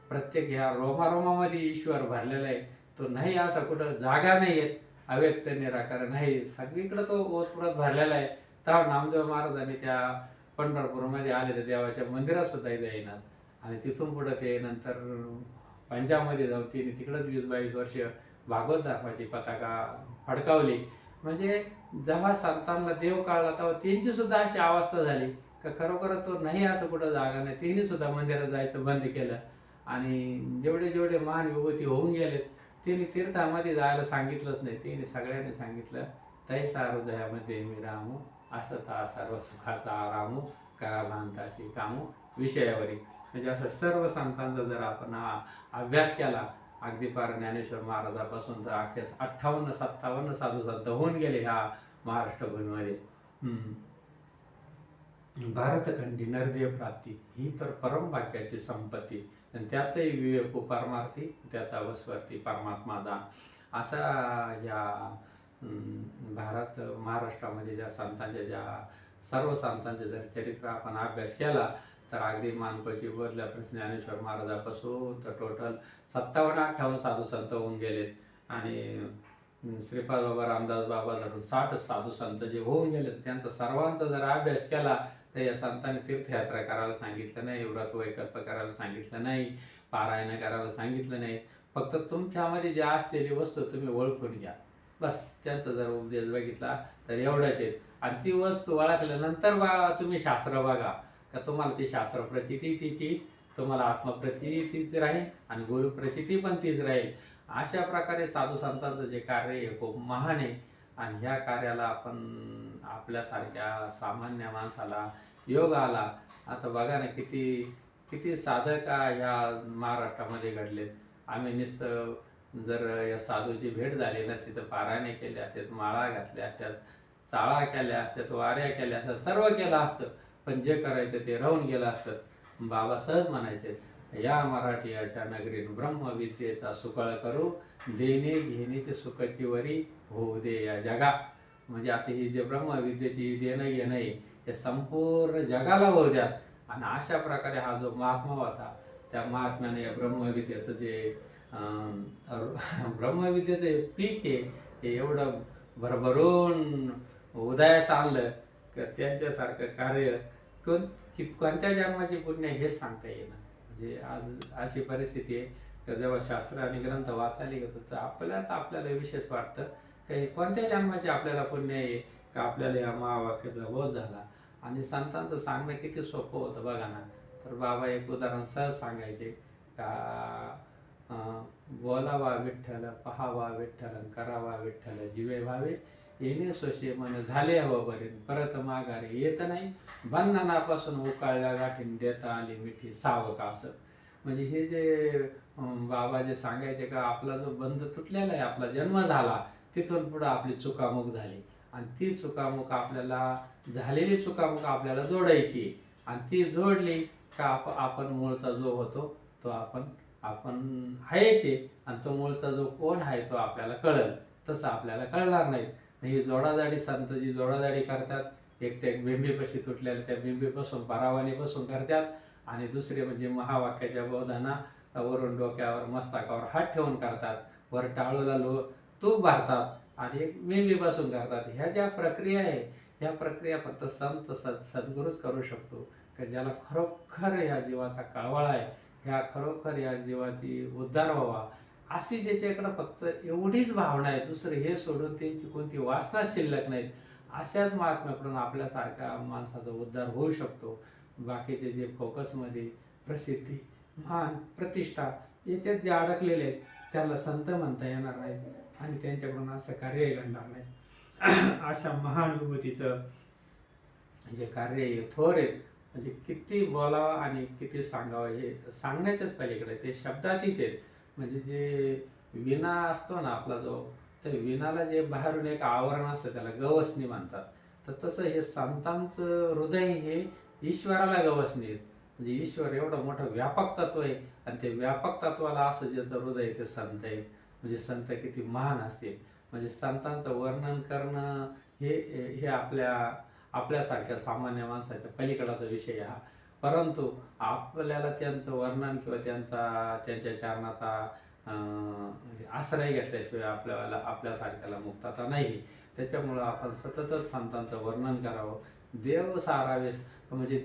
प्रत्येक ह्या रोमारोमामध्ये ईश्वर भरलेला आहे, तो नाही असा कुठं जागा नाही आहेत, अव्यक्त निराकार नाही, सगळीकडे तो ओतप्रोत भरलेला आहे. तर नामदेव महाराजांनी त्या पंढरपूरमध्ये आलेल्या देवाच्या मंदिरात सुद्धा येणार. आणि तिथून पुढं ते नंतर पंजाबमध्ये जाऊन तिने तिकडंच 20-22 वर्ष भागवत धर्माची पताका फडकावली. म्हणजे जेव्हा संतांना देव कळला तेव्हा त्यांची सुद्धा अशी अवस्था झाली का खरोखरच तो नाही असं कुठं जागा नाही. तिने सुद्धा मंदिरात जायचं बंद केलं. आणि जेवढे महान विभूती होऊन गेलेत तिने तीर्थामध्ये जायला सांगितलंच नाही. तिने सगळ्यांनी सांगितलं तैसा हृदयामध्ये मी रामू, असता सर्व सुखाचा आरामू, करा भांताशी कामू विषयावरी. म्हणजे असं सर्व संतांचा जर आपण अभ्यास केला अगदी पार ज्ञानेश्वर महाराजापासून तर अखेर 58-57 साधू संत होऊन गेले ह्या महाराष्ट्र भूमीमध्ये. भारतखंडी नरदेव प्राप्ती ही तर परम भाग्याची संपत्ती, आणि त्यातही विवेकू परमार्थी, त्याचा वस्वर्ती परमात्मा दान. अशा या भारत महाराष्ट्रामध्ये ज्या संतांच्या, ज्या सर्व संतांचे जर चरित्र आपण अभ्यास केला तर अगदी मानकोची बोधल्यापासून ज्ञानेश्वर महाराजापासून तर टोटल 57-58 साधू संत होऊन गेलेत. आणि श्रीपाद बाबा, रामदास बाबा धरून 60 साधू संत जे होऊन गेलेत, त्यांचा सर्वांचा जर अभ्यास केला तर या संतांनी तीर्थयात्रा करायला सांगितलं नाही, व्रत वैकल्प करायला सांगितलं नाही, पारायण करायला सांगितलं नाही. फक्त तुमच्यामध्ये जे असलेली वस्तू तुम्ही ओळखून घ्या, बस. त्यांचा जर उपदेश बघितला तर एवढंच आहे. आणि ती वस्तू ओळखल्यानंतर तुम्ही शास्त्र बघा, का तुम्हाला ती शास्त्र प्रचिती तिची, तुम्हाला आत्मप्रचिती तीच राहील आणि गुरु प्रचिती पण तीच राहील. अशा प्रकारे साधू संतांचं जे कार्य आहे खूप महान आहे. आणि ह्या कार्याला आपण आपल्यासारख्या सामान्य माणसाला योग आला. आता बघा ना, किती साधक ह्या महाराष्ट्रामध्ये घडलेत. आम्ही नुसतं जर या साधूची भेट झाली नसती तर पारायणे केले असतात, माळा घातल्या असतात, चाळा केल्या असतात, वाऱ्या केल्या असतात, सर्व केलं असतं, पण जे करायचं ते राहून गेलं असतं. बाबा सहज म्हणायचे, या मराठीच्या नगरीत ब्रह्मविद्येचा सुकळ करू, देणे घेण्याची सुखाची वरी होऊ दे या जगा. म्हणजे आता ही जे ब्रह्मविद्येची देणं घेणं आहे हे संपूर्ण जगाला होऊ द्या. आणि अशा प्रकारे हा जो महात्मा होता, त्या महात्म्याने या ब्रह्मविद्येचं जे ब्रह्मविद्येचं पीक आहे हे एवढं भरभरून उदयास आणलं की त्यांच्यासारखं कार्य कोणत्या जन्माची पुण्य हेच सांगता येईना. म्हणजे आज अशी परिस्थिती आहे की जेव्हा शास्त्र आणि ग्रंथ वाचायला घेतो तर आपल्याला विशेष वाटतं की कोणत्या जन्माचे आपल्याला पुण्य आहे का आपल्याला या महावाक्याचा बोध झाला. आणि संतांचं सांगणं किती सोपं होतं बघा ना. तर बाबा एक उदाहरण सहज सांगायचे का, बोलावा विठ्ठल, पहावा विठ्ठल, करावा विठ्ठल, जीवे भावे, येणे सोशे मन झाले हवं बरे, परत माघारी येत नाही, बंधनापासून उकाळल्या गाठीन देता आली मिठी सावक. असं म्हणजे हे जे बाबा जे सांगायचे का आपला जो बंध तुटलेला आहे, आपला जन्म झाला तिथून पुढं आपली चुकामुक झाली आणि ती चुकामुक आपल्याला झालेली चुकामुक आपल्याला जोडायची. आणि ती जोडली का आपण मूळचा जो होतो तो आपण आहेचे. आणि तो मूळचा जो कोण आहे तो आपल्याला कळल, तसं आपल्याला कळणार नाही. ही जोडाजाडी संत जी जोडाजाडी करतात, एक ते बिंबीपाशी तुटलेल्या त्या बिंबीपासून परावानीपासून करतात. आणि दुसरे म्हणजे महावाक्याच्या बोधाना वरून डोक्यावर मस्तकावर हात ठेवून करतात, वर टाळूला तूप भरतात आणि एक बिंबीपासून करतात. ह्या ज्या प्रक्रिया आहे ह्या प्रक्रिया फक्त संत सद्गुरूच करू शकतो. की ज्याला खरोखर ह्या जीवाचा कळवळा आहे, ह्या खरोखर या जीवाची उद्धार व्हावा अशी ज्याच्याकडं फक्त एवढीच भावना आहे, दुसरं हे सोडून त्यांची कोणती वासना शिल्लक नाहीत, अशाच महात्म्याकडून आपल्यासारख्या माणसाचा उद्धार होऊ शकतो. बाकीचे जे फोकसमध्ये प्रसिद्धी, मान, प्रतिष्ठा याच्यात जे अडकलेले आहेत त्याला संत म्हणता येणार नाहीत आणि त्यांच्याकडून असं कार्यही घडणार नाही. अशा महान विभूतीचं जे कार्य हे थोर आहेत. म्हणजे किती बोलावं आणि किती सांगावं हे सांगण्याच्याच पलीकडे, ते शब्दातीत आहेत. म्हणजे जे विणा असतो ना आपला जो, त्या विणाला जे बाहेरून एक आवरण असतं त्याला गवसणी म्हणतात. तर तसं हे संतांचं हृदय हे ईश्वराला गवसणी आहेत. म्हणजे ईश्वर एवढं मोठं व्यापक तत्व आहे आणि ते व्यापक तत्वाला असं ज्याचं हृदय ते संत आहे. म्हणजे संत किती महान असतील. म्हणजे संतांचं वर्णन करणं हे आपल्यासारख्या सामान्य माणसाच्या पलीकडाचा विषय हा. परंतु आपल्याला त्यांचं वर्णन किंवा त्यांच्या चरणाचा आश्रय घेतल्याशिवाय आपल्यासारख्याला मुक्तता नाही. त्याच्यामुळं आपण सततच संतांचं वर्णन करावं. देव सारावे म्हणजे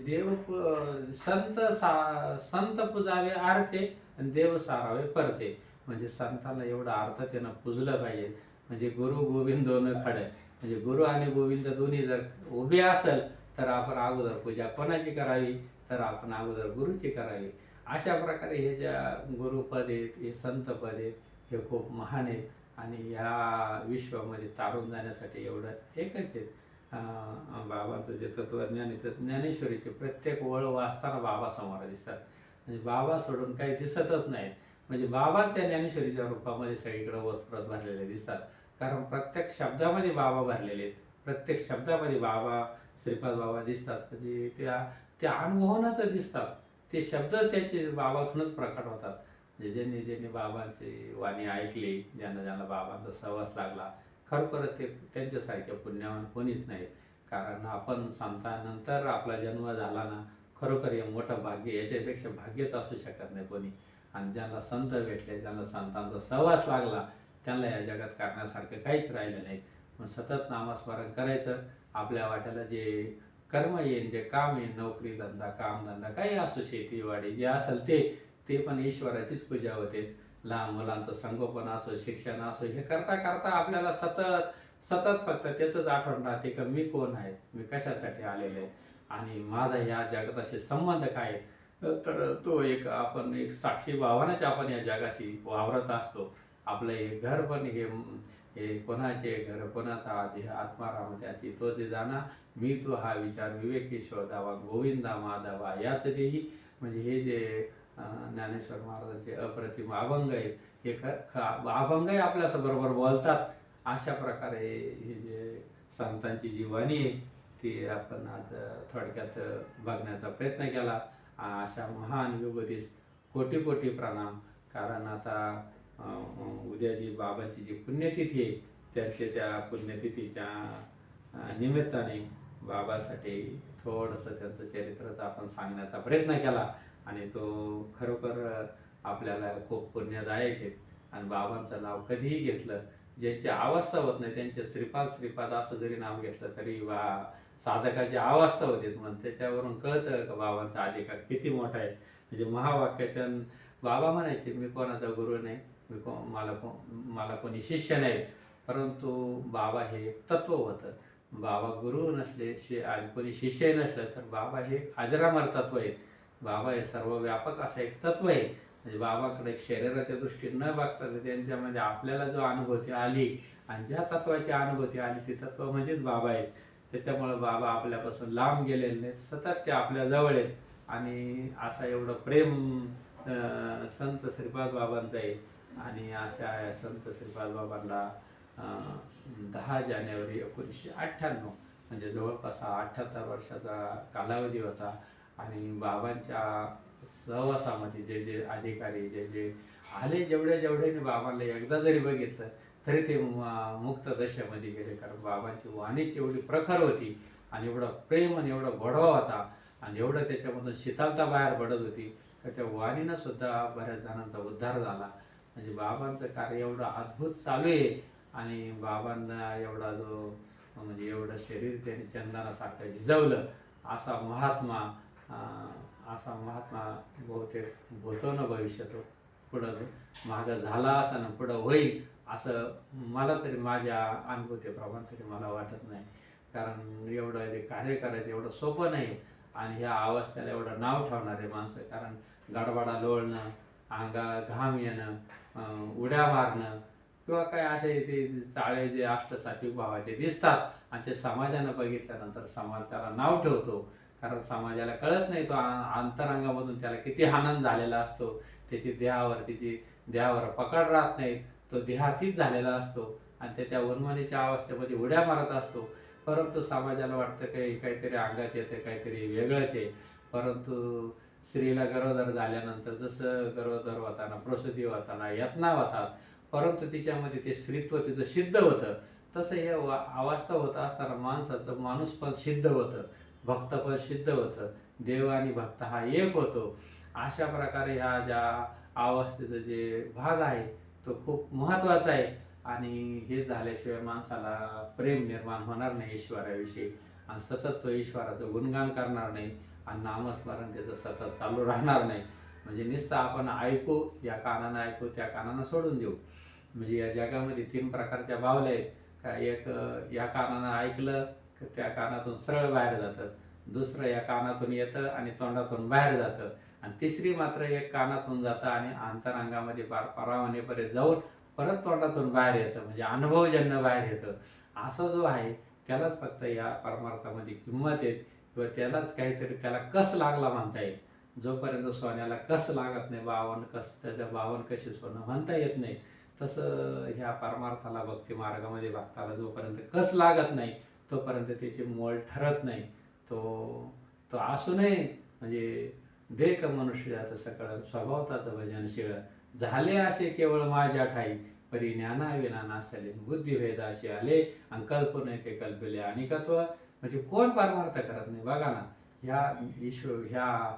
संत पुजावे आरते आणि देव सारावे परते. म्हणजे संतांना एवढं आर्थतेनं पुजलं पाहिजे. म्हणजे गुरु गोविंद दोन खडे, म्हणजे गुरु आणि गोविंद दोन्ही जर उभे असेल तर आपण अगोदर पूजा कोणाची करावी, तर आपण अगोदर गुरुची करावी. अशा प्रकारे हे ज्या गुरुपद आहेत, हे संतपद आहेत, हे खूप महान आहेत. आणि ह्या विश्वामध्ये तारून जाण्यासाठी एवढं एकच आहेत. बाबांचं जे तत्वज्ञान आहे, ज्ञानेश्वरीचे प्रत्येक वळ वाचताना बाबा समोर दिसतात. म्हणजे बाबा सोडून काही दिसतच नाहीत. म्हणजे बाबाच त्या ज्ञानेश्वरीच्या रूपामध्ये सगळीकडे ओतप्रत भरलेले दिसतात. कारण प्रत्येक शब्दामध्ये बाबा भरलेले आहेत. प्रत्येक शब्दामध्ये बाबा, श्रीपाद बाबा दिसतात. म्हणजे त्या अनुभवानच दिसतात. ते शब्द त्याचे बाबातूनच प्रकट होतात. म्हणजे ज्यांनी ज्यांनी बाबांची वाणी ऐकली, ज्यांना ज्यांना बाबांचा सहवास लागला, खरोखरच ते त्यांच्यासारखे पुण्यवान कोणीच नाही. कारण आपण संतानंतर आपला जन्म झाला ना, खरोखर हे मोठं भाग्य, याच्यापेक्षा भाग्यच असू शकत नाही कोणी. आणि ज्यांना संत भेटले, ज्यांना संतांचा सहवास लागला, त्यांना या जगात करण्यासारखं काहीच राहिलं नाही. मग सतत नामस्मरण करायचं. आपल्या वाट्याला जे कर्म येईल, जे काम येईल, नोकरी धंदा, कामधंदा काही असो, शेतीवाडी जे असेल ते पण ईश्वराचीच पूजा होते. लहान मुलांचं संगोपन असो, शिक्षण असो, हे करता करता आपल्याला सतत सतत फक्त त्याचंच आठवण राहते का मी कोण आहे, मी कशासाठी आलेलो आहे, आणि माझा या जगात असे संबंध काय आहेत. तर तो आपण एक साक्षी भावानेच आपण या जगाशी वावरत असतो. आपलं हे घर पण हे कोणाचे घर, कोणाचा आधी आत्माराम त्याची तो जे जाणा, मी तो हा विचार विवेकी शोधावा, गोविंदा माधवा याच देही. म्हणजे हे जे ज्ञानेश्वर महाराजांचे अप्रतिम अभंग आहेत, हे अभंगही आपल्याबरोबर बोलतात. अशा प्रकारे हे जे संतांची जी वाणी आहे ती आपण आज थोडक्यात बघण्याचा प्रयत्न केला. अशा महान विभूतीस कोटी कोटी प्रणाम. कारण आता उद्या जी बाबाची जी पुण्यतिथी आहे, त्या पुण्यतिथीच्या निमित्ताने बाबासाठी थोडंसं त्यांचं चरित्रच आपण सांगण्याचा प्रयत्न केला. आणि तो खरोखर आपल्याला खूप पुण्यदायक आहे. आणि बाबांचं नाव कधीही घेतलं, ज्यांची अवस्था होत नाही त्यांचे श्रीपाद श्रीपाद असं जरी नाव घेतलं तरी साधकाची अवस्था होते. मग त्याच्यावरून कळतं का बाबांचा अधिकार किती मोठा आहे. म्हणजे महावाक्याचं बाबा म्हणायचे, मी कोणाचा गुरु नाही, मला कोणी शिष्य नाही, परंतु बाबा हे तत्व होतं. बाबा गुरु नसले आणि कोणी शिष्य नसलं तर बाबा हे अजरामर तत्व आहे. बाबा हे सर्वव्यापक असं एक तत्व आहे. म्हणजे बाबाकडे एक शरीराच्या दृष्टीने न बघता त्यांच्यामध्ये आपल्याला जो अनुभूती आली आणि ज्या तत्वाची अनुभूती आली ती तत्व म्हणजेच बाबा आहे. त्याच्यामुळं बाबा आपल्यापासून लांब गेलेले नाहीत, सतत ते आपल्या जवळ आहेत. आणि असं एवढं प्रेम संत श्रीपाद बाबांचं आहे. आणि अशा संत श्रीपाद बाबांना 10 जानेवारी 1998 म्हणजे जवळपास 78 वर्षाचा कालावधी होता. आणि बाबांच्या सहवासामध्ये जे जे अधिकारी जे जे आले, जेवढे मी बाबांना एकदा जरी बघितलं तरी ते मुक्त दशेमध्ये गेले. कारण बाबांची वाणीच एवढी प्रखर होती आणि एवढं प्रेम आणि एवढा गोडवा होता आणि एवढं त्याच्यामधून शीतलता बाहेर पडत होती तर त्या वाणीनं सुद्धा बऱ्याच जणांचा उद्धार झाला. म्हणजे बाबांचं कार्य एवढं अद्भुत चालू आहे. आणि बाबांना एवढा जो म्हणजे एवढं शरीर त्यांनी चंदनासारखं झिजवलं, असा महात्मा बहुतेक होतो ना भविष्यात, पुढं मागं झाला असं ना पुढं होईल असं मला तरी माझ्या अनुभूतीप्रमाणे तरी मला वाटत नाही. कारण एवढं जे कार्य करायचं एवढं सोपं नाही. आणि ह्या अवस्थेला एवढं नाव ठेवणारे माणसं, कारण गडबडा लोळणं, घाम येणं, उड्या मारणं किंवा काय असे ते चाळे जे अष्टसात्विक भावाचे दिसतात आणि ते समाजानं बघितल्यानंतर समाज त्याला नाव ठेवतो. कारण समाजाला कळत नाही तो अंतरंगामधून त्याला किती आनंद झालेला असतो. त्याची देहावर पकड राहत नाही, तो देहातीत झालेला असतो आणि त्या उन्मनीच्या अवस्थेमध्ये उड्या मारत असतो. परंतु समाजाला वाटतं की काहीतरी अंगात येतं, काहीतरी वेगळंच आहे. परंतु स्त्रीला गरोदर झाल्यानंतर जसं गरोदर होताना, प्रसूती होताना यातना होतात, परंतु तिच्यामध्ये ते स्त्रीत्व तिचं सिद्ध होतं. तसं हे अवस्था होत असताना माणसाचं माणूस पण सिद्ध होतं, भक्त पण सिद्ध होतं, देव आणि भक्त हा एक होतो. अशा प्रकारे ह्या ज्या अवस्थेचं जे भाग आहे तो खूप महत्त्वाचा आहे. आणि हे झाल्याशिवाय माणसाला प्रेम निर्माण होणार नाही ईश्वराविषयी आणि सतत तो ईश्वराचं गुणगान करणार नाही आणि नामस्मरण त्याचं सतत चालू राहणार नाही. म्हणजे नुसतं आपण ऐकू, या कानानं ऐकू, त्या कानानं सोडून देऊ. म्हणजे या जगामध्ये 3 प्रकारच्या बावल्या आहेत का, एक या कानानं ऐकलं की त्या कानातून सरळ बाहेर जातं, दुसरं या कानातून येतं आणि तोंडातून बाहेर जातं, आणि तिसरी मात्र एक कानातून जातं आणि अंतरंगामध्ये परावणेपर्यंत जाऊन परत तोंडातून बाहेर येतं, म्हणजे अनुभवजन्य बाहेर येतं. असं जो आहे त्यालाच फक्त या परमार्थामध्ये किंमत आहे किंवा त्यालाच काहीतरी त्याला कस लागला म्हणता येईल. जोपर्यंत सोन्याला कस लागत नाही, त्याच्या 52 कशी सोनं म्हणता येत नाही, तसं ह्या परमार्थाला, भक्ती मार्गामध्ये भक्ताला जोपर्यंत कस लागत नाही तोपर्यंत त्याचे मोल ठरत नाही. तो तो असू नये म्हणजे देख मनुष्यात सकळ स्वभावताचं भजनशीळ, झाले असे केवळ माझ्या ठाई, परी ज्ञानाविना नासले, बुद्धिभेद असे आले, आणि कल्पने ते कल्पले अनिकत्व. म्हणजे कोण परमार्थ करत नाही बघा ना. ह्या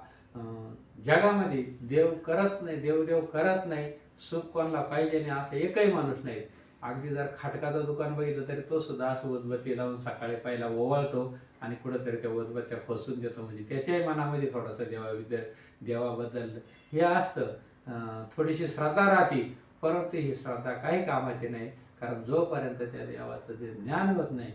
जगामध्ये देव करत नाही, देवदेव करत नाही, सुख कोणाला पाहिजे नाही असं एकही माणूस नाही. अगदी जर खाटकाचं दुकान बघितलं तरी तो सुद्धा असं उदबत्ती लावून सकाळी पहिला ओवाळतो आणि कुठंतरी त्या उदबत्त्या खोसून देतो, म्हणजे त्याच्याही मनामध्ये थोडंसं देवाबद्दल हे असतं, थोडीशी श्रद्धा राहते. परंतु ही श्रद्धा काही कामाची नाही, कारण जोपर्यंत त्या देवाचं जे ज्ञान होत नाही,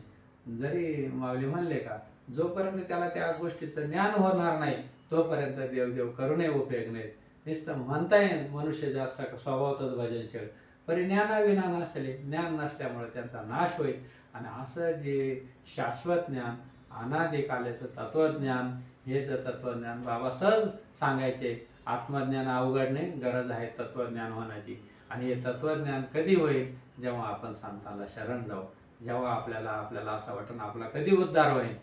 जरी माऊली म्हणले का, जोपर्यंत त्याला त्या गोष्टीचं ज्ञान होणार नाही तोपर्यंत देवदेव करूनही उपयोग नाही. नुसतं म्हणता येईल मनुष्य जास्त स्वभावतच भजनशील, परी ज्ञानाविना नसले, ज्ञान नसल्यामुळे त्यांचा नाश होईल. आणि असं जे शाश्वत ज्ञान, अनादिकालाचं तत्वज्ञान, हे जर तत्वज्ञान बाबा सहज सांगायचे, आत्मज्ञान अवघड नाही, गरज आहे तत्वज्ञान होण्याची. आणि हे तत्वज्ञान कधी होईल, जेव्हा आपण संतांना शरण जाऊ, जेव्हा आपल्याला असं वाटतं आपला कधी उद्धार होईल,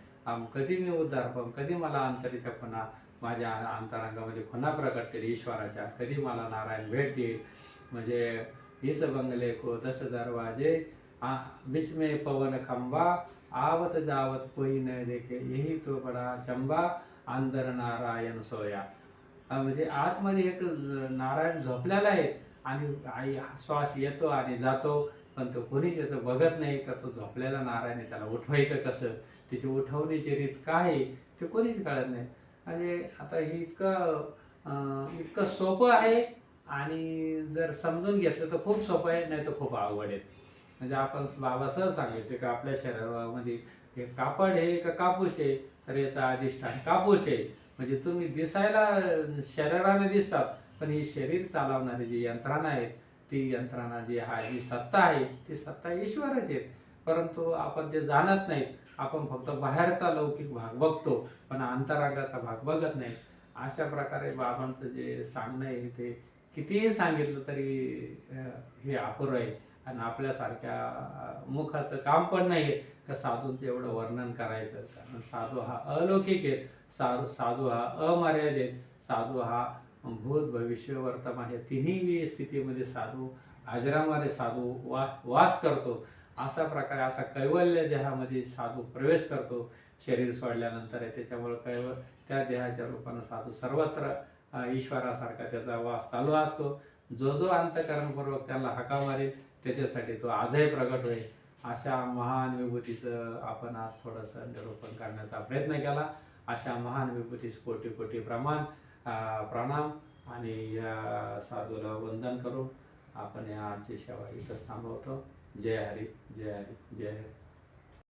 कधी मी उद्धार पाहून, कधी मला अंतरीच्या खुणा, माझ्या अंतरंगामध्ये खुणा प्रकटतील ईश्वराच्या, कधी मला नारायण भेट देईल. म्हणजे इस बंगले को 10 दरवाजे, बिस्मे पवन खंबा, आवत जावत कोई न देखे, यही तो बडा चंबा, अंदर नारायण सोया. म्हणजे आतमध्ये एक नारायण झोपलेला आहे आणि आई श्वास येतो आणि जातो, पण तो कोणी त्याचं बघत नाही का तो झोपलेला नारायण आहे, त्याला उठवायचं कसं, त्याची उठवण्याची रीत काय आहे ते कोणीच कळत नाही. म्हणजे आता हे इतकं सोपं आहे, आणि जर समजून घेतलं तर खूप सोपं आहे, नाही तर खूप अवघड आहे. म्हणजे आपण बाबा सहज सांगायचे का आपल्या शरीरामध्ये हे कापड आहे का कापूस आहे, तर याचा अधिष्ठान कापूस आहे. म्हणजे तुम्ही दिसायला शरीराने दिसतात, पण ही शरीर चालवणारी जी यंत्रणा आहे, ती यंत्रणा जी सत्ता आहे, ती सत्ता ईश्वराची आहे. परंतु आपण ते जाणत नाहीत. आपण फक्त बाहेरचा लौकिक भाग बघतो, पण अंतरांगाचा भाग बघत नाही. अशा प्रकारे बाबांचं जे सांगणं आहे ते कितीही सांगितलं तरी हे अपुरं आहे. आणि आपल्यासारख्या मुखाचं काम पण नाही आहे का साधूंचं एवढं वर्णन करायचं. कारण साधू हा अलौकिक आहे, साधू हा अमर्यादित, साधू हा भूत भविष्य वर्तमान या तिन्ही स्थितीमध्ये साधू, अजरामध्ये साधू वास करतो. अशा प्रकारे असा कैवल्य देहामध्ये साधू प्रवेश करतो शरीर सोडल्यानंतर आहे. त्याच्यामुळे त्या देहाच्या रूपानं साधू सर्वत्र ईश्वरासारखा त्याचा वास चालू असतो. जो जो अंतःकरणपूर्वक त्याला हाका मारेल त्याच्यासाठी तो आजही प्रगट होईल. अशा महान विभूतीचं आपण आज थोडंसं निरूपण करण्याचा प्रयत्न केला. अशा महान विभूतीस कोटी कोटी प्रणाम. आणि या साधूला वंदन करून आपण या आजची सेवा इथं थांबवतो. जय हरी, जय हरी, जय हरी.